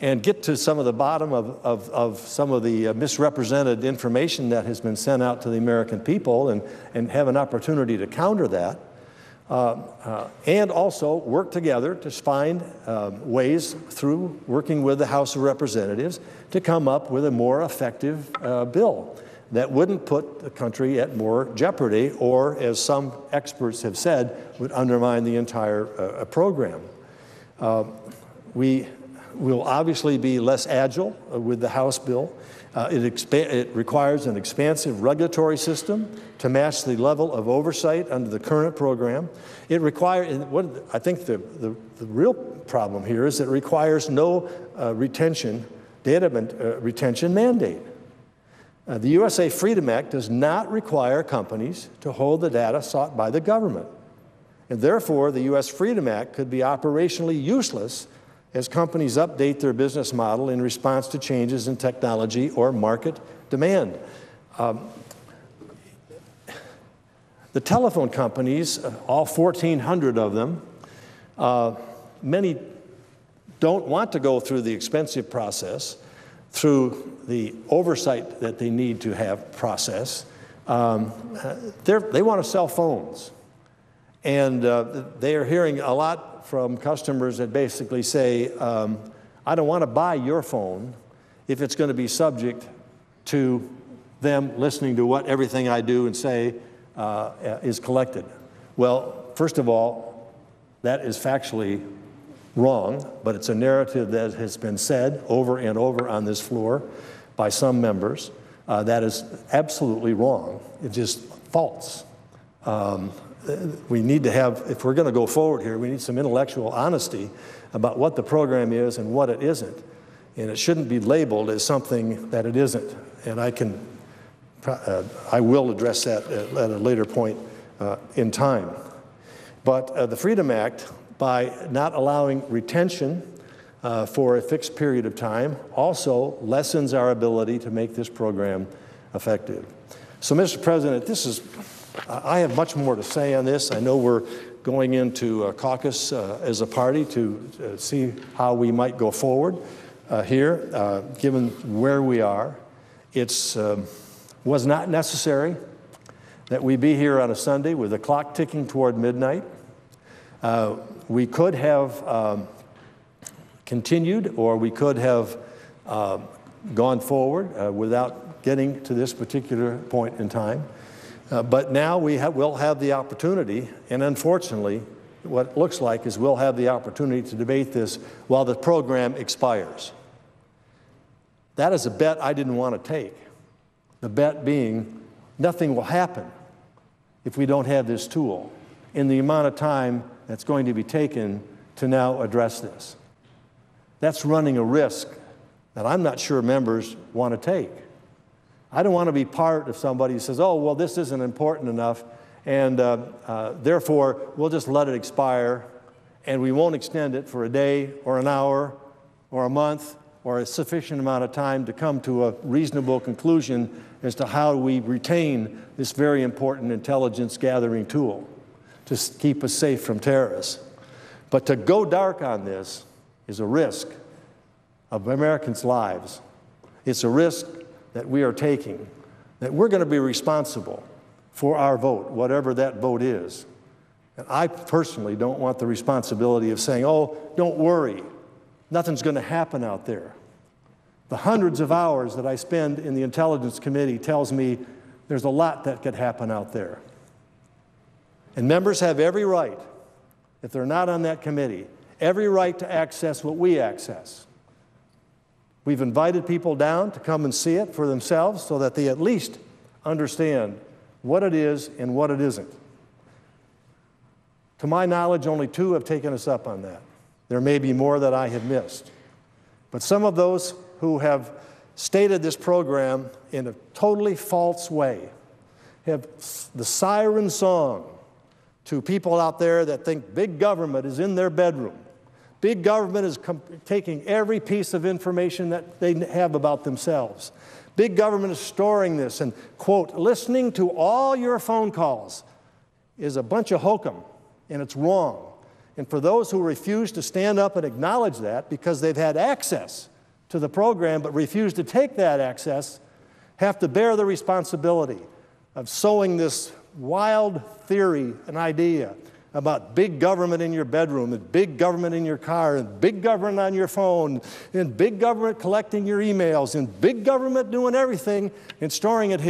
and get to some of the bottom of some of the misrepresented information that has been sent out to the American people and have an opportunity to counter that. And also work together to find ways through working with the House of Representatives to come up with a more effective bill that wouldn't put the country at more jeopardy or, as some experts have said, would undermine the entire program. We will obviously be less agile with the House bill. It requires an expansive regulatory system to match the level of oversight under the current program. It requires, I think the real problem here is that it requires no data retention mandate. The USA Freedom Act does not require companies to hold the data sought by the government. And therefore, the US Freedom Act could be operationally useless as companies update their business model in response to changes in technology or market demand. The telephone companies, all 1,400 of them, many don't want to go through the expensive process, through the oversight that they need to have process. They want to sell phones. And they are hearing a lot from customers that basically say, I don't want to buy your phone if it's going to be subject to them listening to what everything I do and say is collected. Well, first of all, that is factually wrong, but it's a narrative that has been said over and over on this floor by some members. That is absolutely wrong. It's just false. We need to have, if we're going to go forward here, we need some intellectual honesty about what the program is and what it isn't. And it shouldn't be labeled as something that it isn't. And I will address that at a later point in time. But the Freedom Act, by not allowing retention for a fixed period of time, also lessens our ability to make this program effective. So, Mr. President, I have much more to say on this. I know we're going into a caucus as a party to see how we might go forward here, given where we are. It was not necessary that we be here on a Sunday with the clock ticking toward midnight. We could have continued, or we could have gone forward without getting to this particular point in time. But now we'll have the opportunity, and unfortunately, what it looks like is we'll have the opportunity to debate this while the program expires. That is a bet I didn't want to take. The bet being nothing will happen if we don't have this tool in the amount of time that's going to be taken to now address this. That's running a risk that I'm not sure members want to take. I don't want to be part of somebody who says, oh, well, this isn't important enough, and therefore, we'll just let it expire, and we won't extend it for a day or an hour or a month or a sufficient amount of time to come to a reasonable conclusion as to how we retain this very important intelligence gathering tool to keep us safe from terrorists. But to go dark on this is a risk of Americans' lives. It's a risk that we are taking, that we're going to be responsible for our vote, whatever that vote is. And I personally don't want the responsibility of saying, oh, don't worry, nothing's going to happen out there. The hundreds of hours that I spend in the Intelligence Committee tells me there's a lot that could happen out there. And members have every right, if they're not on that committee, every right to access what we access. We've invited people down to come and see it for themselves so that they at least understand what it is and what it isn't. To my knowledge, only 2 have taken us up on that. There may be more that I have missed. But some of those who have stated this program in a totally false way have the siren song to people out there that think big government is in their bedroom. Big government is taking every piece of information that they have about themselves. Big government is storing this, and, quote, listening to all your phone calls is a bunch of hokum, and it's wrong. And for those who refuse to stand up and acknowledge that because they've had access to the program but refuse to take that access, have to bear the responsibility of sowing this wild theory and idea about big government in your bedroom and big government in your car and big government on your phone and big government collecting your emails and big government doing everything and storing it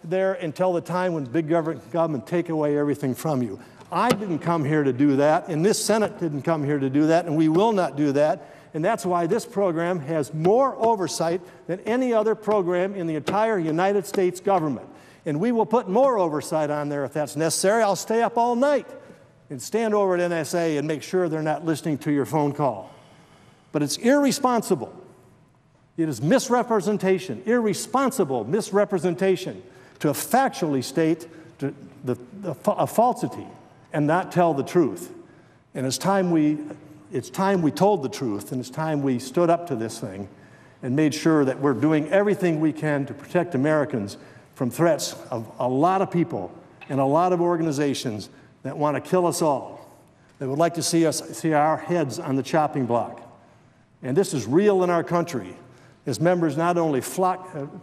there until the time when big government take away everything from you. I didn't come here to do that, and this Senate didn't come here to do that, and we will not do that. And that's why this program has more oversight than any other program in the entire United States government. And we will put more oversight on there if that's necessary. I'll stay up all night and stand over at NSA and make sure they're not listening to your phone call. But it's irresponsible. It is misrepresentation, irresponsible misrepresentation to factually state a falsity and not tell the truth. And it's time we told the truth, and it's time we stood up to this thing and made sure that we're doing everything we can to protect Americans from threats of a lot of people and a lot of organizations that want to kill us all, that would like to see our heads on the chopping block. And this is real in our country, as members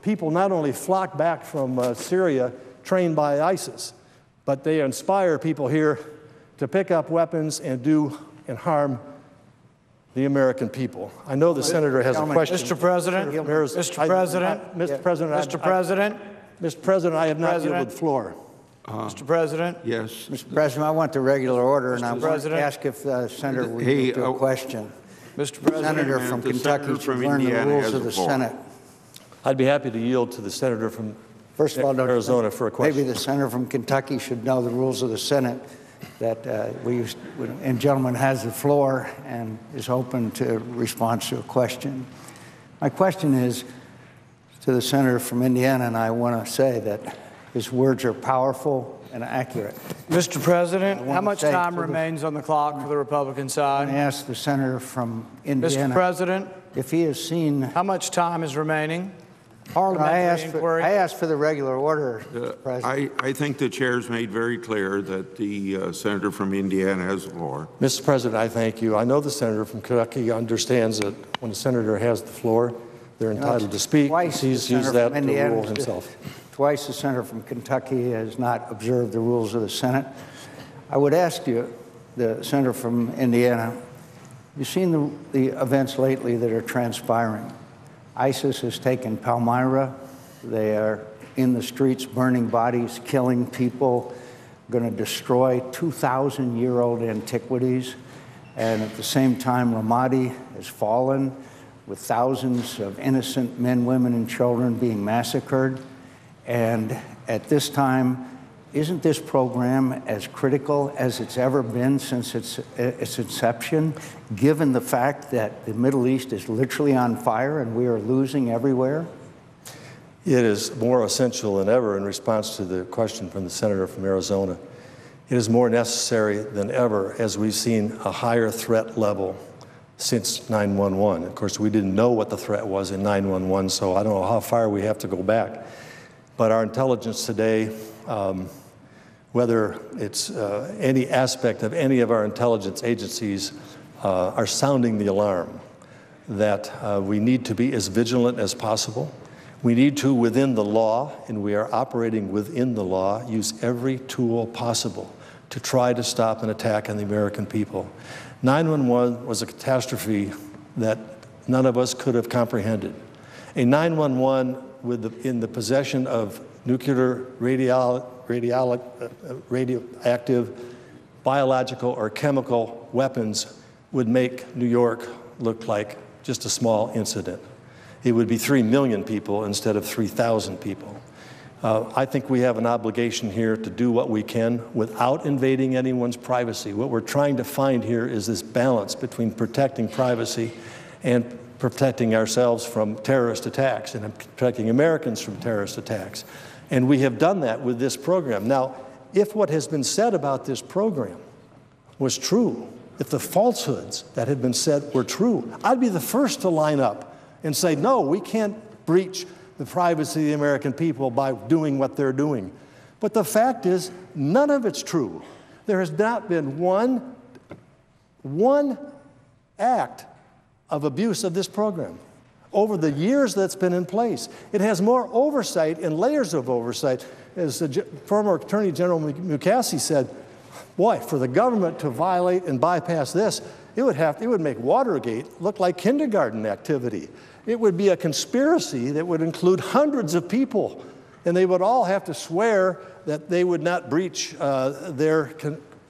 people not only flock back from Syria trained by ISIS, but they inspire people here to pick up weapons and harm the American people. I know the senator has a question. Mr. President, Mr. President, I have not yielded the floor. Mr. President. Yes. Mr. President, I want the regular order, and I want to ask if the senator would move to a question. Mr. President, Senator from Kentucky should learn the rules of the Senate. I'd be happy to yield to the senator from Arizona for a question. Maybe the senator from Kentucky should know the rules of the Senate, that and gentleman has the floor and is open to response to a question. My question is to the senator from Indiana, and I want to say that his words are powerful and accurate. Mr. President, how much time remains on the clock for the Republican side? I ask the senator from Indiana. Mr. President, if he has seen how much time is remaining? I asked for the regular order, President. I think the chair's made very clear that the senator from Indiana has the floor. Mr. President, I thank you. I know the senator from Kentucky understands that when the senator has the floor, they're entitled to speak. He's used that to rule himself. Twice the senator from Kentucky has not observed the rules of the Senate. I would ask you, the senator from Indiana, you've seen the events lately that are transpiring. ISIS has taken Palmyra. They are in the streets burning bodies, killing people, going to destroy 2,000-year-old antiquities. And at the same time, Ramadi has fallen with thousands of innocent men, women, and children being massacred. And at this time, isn't this program as critical as it's ever been since its inception, given the fact that the Middle East is literally on fire and we are losing everywhere? It is more essential than ever in response to the question from the senator from Arizona. It is more necessary than ever as we've seen a higher threat level since 9/11. Of course, we didn't know what the threat was in 9/11, so I don't know how far we have to go back. But our intelligence today, whether it's any aspect of any of our intelligence agencies, are sounding the alarm that we need to be as vigilant as possible. We need to, within the law, and we are operating within the law, use every tool possible to try to stop an attack on the American people. 9/11 was a catastrophe that none of us could have comprehended. A 9/11 in the possession of nuclear, radioactive, biological, or chemical weapons would make New York look like just a small incident. It would be 3 million people instead of 3,000 people. I think we have an obligation here to do what we can without invading anyone's privacy. What we're trying to find here is this balance between protecting privacy and protecting ourselves from terrorist attacks and protecting Americans from terrorist attacks. And we have done that with this program. Now, if what has been said about this program was true, if the falsehoods that have been said were true, I'd be the first to line up and say, no, we can't breach the privacy of the American people by doing what they're doing. But the fact is, none of it's true. There has not been one act of abuse of this program over the years that's been in place. It has more oversight and layers of oversight. As the former Attorney General Mukasey said, boy, for the government to violate and bypass this, it would make Watergate look like kindergarten activity. It would be a conspiracy that would include hundreds of people, and they would all have to swear that they would not breach their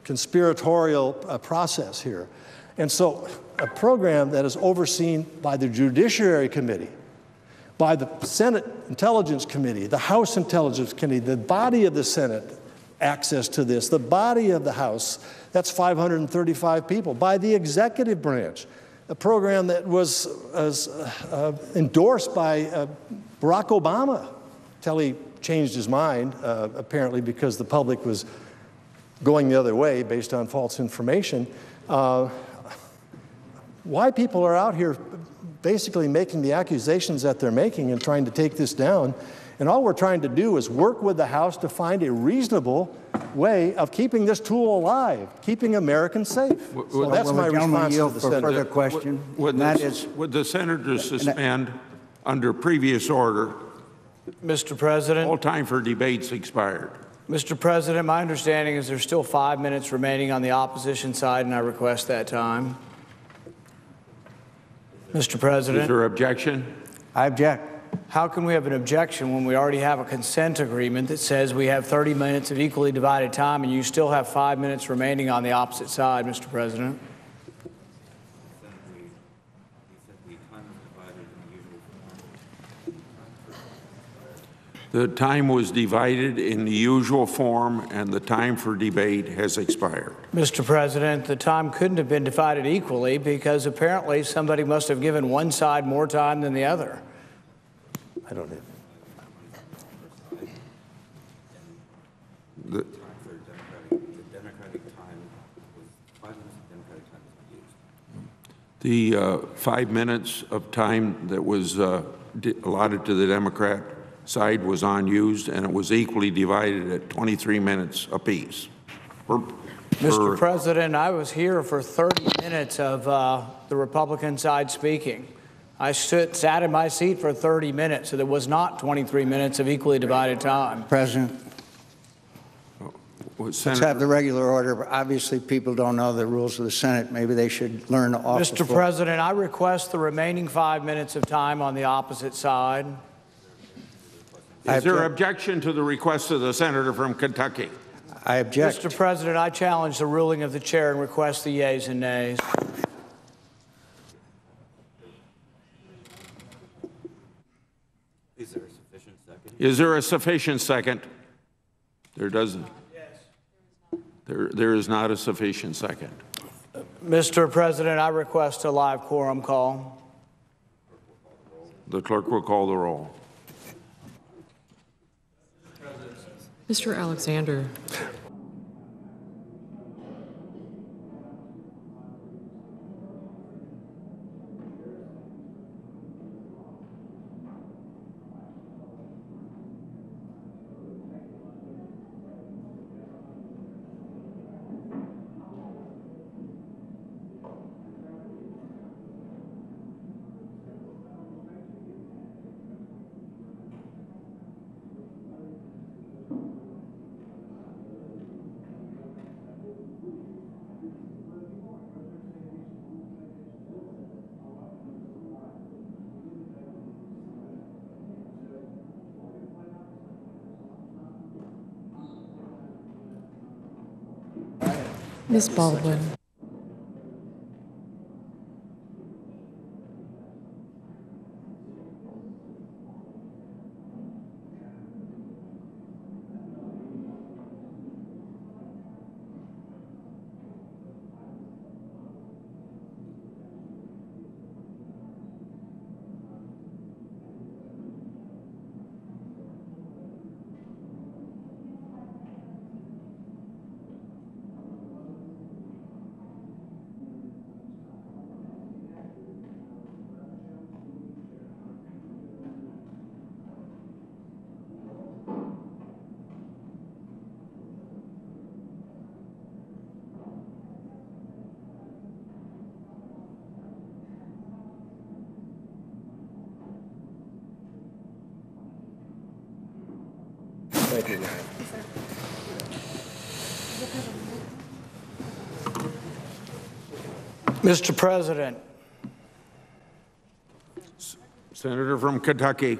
conspiratorial process here. And so a program that is overseen by the Judiciary Committee, by the Senate Intelligence Committee, the House Intelligence Committee, the body of the Senate, access to this, the body of the House, that's 535 people, by the executive branch, a program that was endorsed by Barack Obama till he changed his mind, apparently because the public was going the other way based on false information. Why people are out here basically making the accusations that they're making and trying to take this down. And all we're trying to do is work with the House to find a reasonable way of keeping this tool alive, keeping Americans safe. So that's my response to the Senator. Further question. Would the Senator suspend under previous order? Mr. President. All time for debates expired. Mr. President, my understanding is there's still 5 minutes remaining on the opposition side, and I request that time. Mr. President. Is there objection? I object. How can we have an objection when we already have a consent agreement that says we have 30 minutes of equally divided time and you still have 5 minutes remaining on the opposite side, Mr. President? The time was divided in the usual form, and the time for debate has expired. Mr. President, the time couldn't have been divided equally because apparently somebody must have given one side more time than the other. I don't know. The 5 minutes of time that was allotted to the Democrat side was unused, and it was equally divided at 23 minutes apiece. Mr. President, I was here for 30 minutes of the Republican side speaking. I sat in my seat for 30 minutes, so there was not 23 minutes of equally divided time. President, let's have the regular order. But obviously, people don't know the rules of the Senate. Maybe they should learn off the Mr. floor. President, I request the remaining 5 minutes of time on the opposite side. Is there objection to the request of the senator from Kentucky? I object. Mr. President, I challenge the ruling of the chair and request the yeas and nays. Is there a sufficient second? Is there a sufficient second? There doesn't. Yes. There is not a sufficient second. Mr. President, I request a live quorum call. The clerk will call the roll. Mr. Alexander. Ms. Baldwin. Thank you, Mayor. Mr. President, Senator from Kentucky.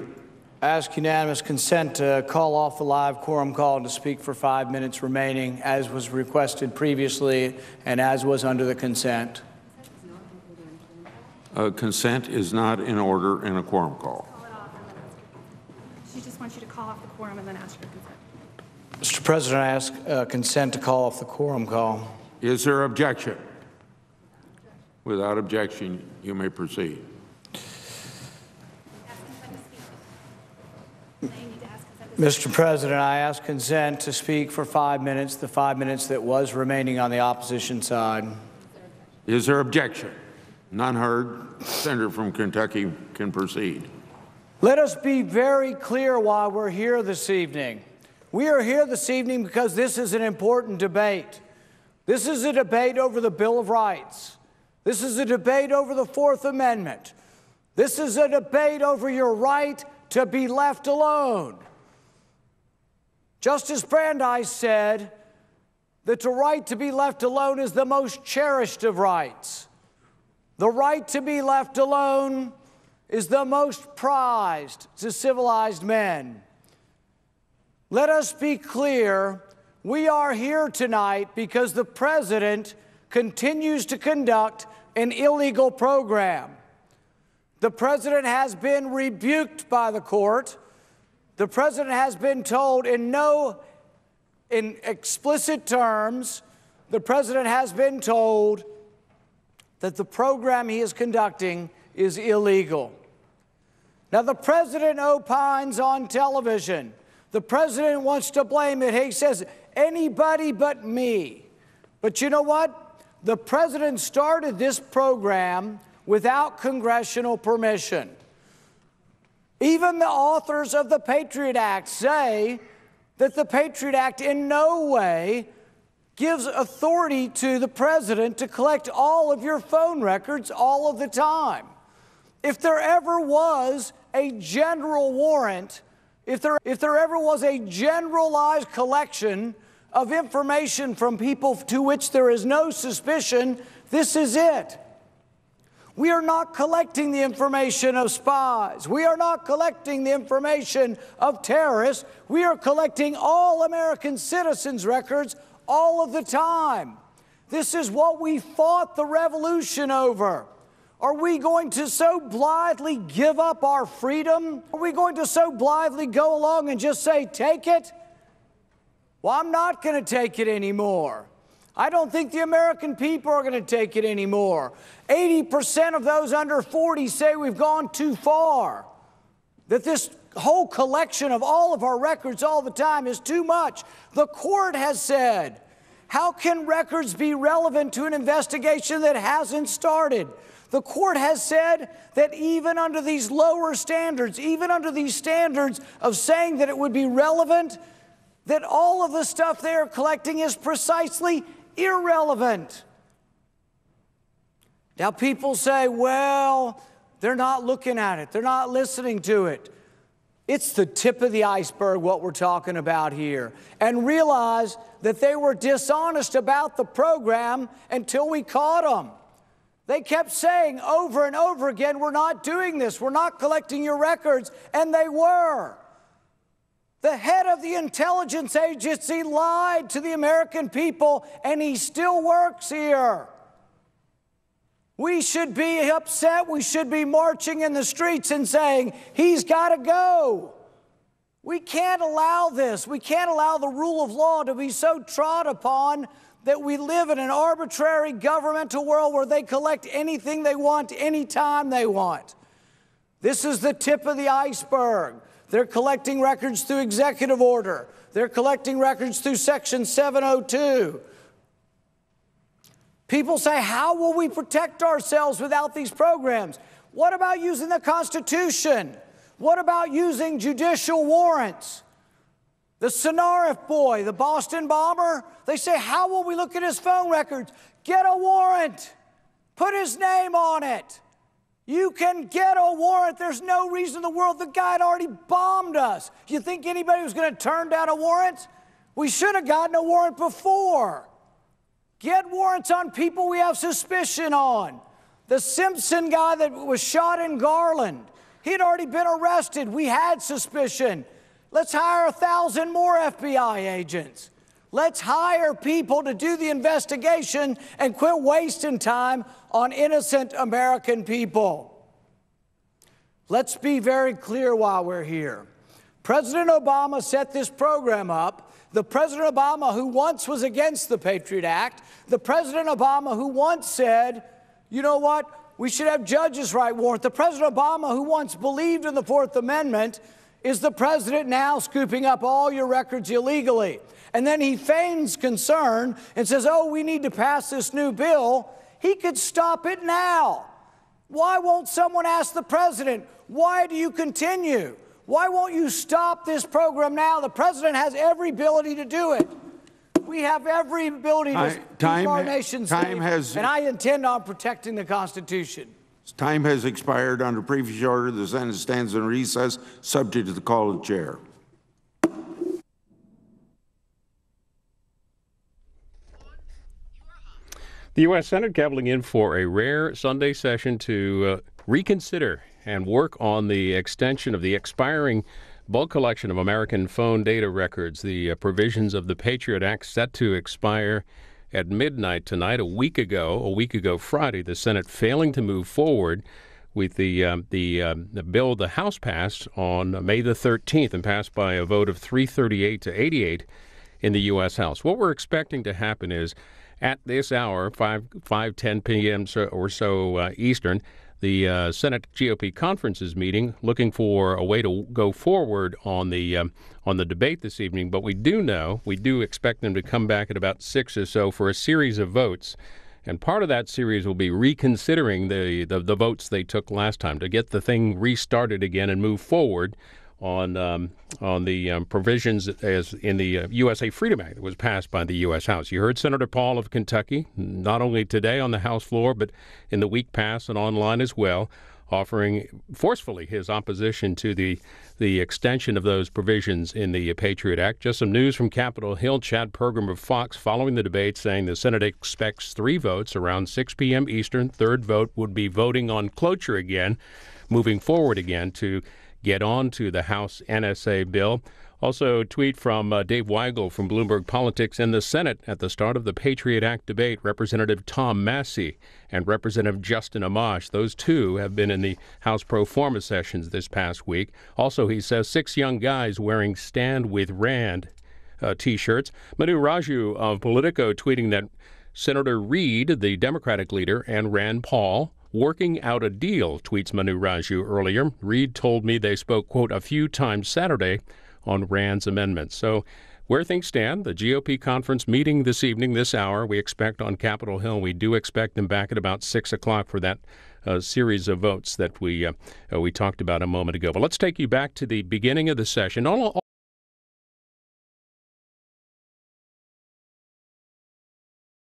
I ask unanimous consent to call off the live quorum call and to speak for 5 minutes remaining, as was requested previously and as was under the consent. Consent is not in order in a quorum call. She just wants you to call off the quorum and then ask for consent. Mr. President, I ask consent to call off the quorum call. Is there objection? Without objection, you may proceed. Mr. President, I ask consent to speak for 5 minutes, the 5 minutes that was remaining on the opposition side. Is there objection? None heard. Senator from Kentucky can proceed. Let us be very clear why we're here this evening. We are here this evening because this is an important debate. This is a debate over the Bill of Rights. This is a debate over the Fourth Amendment. This is a debate over your right to be left alone. Justice Brandeis said that the right to be left alone is the most cherished of rights. The right to be left alone is the most prized to civilized men. Let us be clear, we are here tonight because the President continues to conduct an illegal program. The President has been rebuked by the court. The President has been told in explicit terms, the President has been told that the program he is conducting is illegal. Now, the President opines on television. The President wants to blame it. He says, anybody but me. But you know what? The President started this program without congressional permission. Even the authors of the Patriot Act say that the Patriot Act in no way gives authority to the President to collect all of your phone records all of the time. If there ever was a general warrant, if there ever was a generalized collection of information from people to which there is no suspicion, this is it. We are not collecting the information of spies. We are not collecting the information of terrorists. We are collecting all American citizens' records all of the time. This is what we fought the revolution over. Are we going to so blithely give up our freedom? Are we going to so blithely go along and just say, take it? Well, I'm not going to take it anymore. I don't think the American people are going to take it anymore. 80% of those under 40 say we've gone too far, that this whole collection of all of our records all the time is too much. The court has said, how can records be relevant to an investigation that hasn't started? The court has said that even under these lower standards, even under these standards of saying that it would be relevant, that all of the stuff they are collecting is precisely irrelevant. Now people say, well, they're not looking at it. They're not listening to it. It's the tip of the iceberg, what we're talking about here. And realize that they were dishonest about the program until we caught them. They kept saying over and over again, we're not doing this. We're not collecting your records. And they were. The head of the intelligence agency lied to the American people, and he still works here. We should be upset. We should be marching in the streets and saying, he's got to go. We can't allow this. We can't allow the rule of law to be so trod upon that we live in an arbitrary governmental world where they collect anything they want, anytime they want. This is the tip of the iceberg. They're collecting records through executive order. They're collecting records through Section 702. People say, how will we protect ourselves without these programs? What about using the Constitution? What about using judicial warrants? The Sonarif boy, the Boston bomber, they say, how will we look at his phone records? Get a warrant. Put his name on it. You can get a warrant. There's no reason in the world. The guy had already bombed us. You think anybody was going to turn down a warrant? We should have gotten a warrant before. Get warrants on people we have suspicion on. The Simpson guy that was shot in Garland, he had already been arrested. We had suspicion. Let's hire 1,000 more FBI agents. Let's hire people to do the investigation and quit wasting time on innocent American people. Let's be very clear while we're here. President Obama set this program up. The President Obama who once was against the Patriot Act, the President Obama who once said, you know what, we should have judges write warrants. The President Obama who once believed in the Fourth Amendment is the president now scooping up all your records illegally. And then he feigns concern and says, oh, we need to pass this new bill. He could stop it now. Why won't someone ask the president, why do you continue? Why won't you stop this program now? The president has every ability to do it. We have every ability to keep our nation safe, and I intend on protecting the Constitution. Time has expired. Under previous order, the Senate stands in recess, subject to the call of the chair. The U.S. Senate gaveling in for a rare Sunday session to reconsider and work on the extension of the expiring bulk collection of American phone data records. The provisions of the Patriot Act set to expire at midnight tonight. A week ago Friday, the Senate failing to move forward with the bill the House passed on May the 13th and passed by a vote of 338 to 88 in the U.S. House. What we're expecting to happen is at this hour, 5:10 p.m. or so Eastern, the Senate GOP conference is meeting, looking for a way to go forward on the debate this evening. But we do expect them to come back at about 6 or so for a series of votes. And part of that series will be reconsidering the votes they took last time to get the thing restarted again and move forward on the provisions as in the USA Freedom Act that was passed by the U.S. House. You heard Senator Paul of Kentucky, not only today on the House floor, but in the week past and online as well, offering forcefully his opposition to the extension of those provisions in the Patriot Act. Just some news from Capitol Hill. Chad Pergram of Fox following the debate saying the Senate expects 3 votes around 6 p.m. Eastern. Third vote would be voting on cloture again, moving forward again to get on to the House NSA bill. Also, a tweet from Dave Weigel from Bloomberg Politics. In the Senate at the start of the Patriot Act debate, Representative Tom Massey and Representative Justin Amash, those two have been in the House pro forma sessions this past week. Also, he says 6 young guys wearing Stand With Rand T-shirts. Manu Raju of Politico tweeting that Senator Reid, the Democratic leader, and Rand Paul working out a deal, tweets Manu Raju earlier. Reid told me they spoke, quote, a few times Saturday on Rand's amendments. So where things stand, the GOP conference meeting this evening, this hour, we expect on Capitol Hill. We do expect them back at about 6 o'clock for that series of votes that we talked about a moment ago. But let's take you back to the beginning of the session. All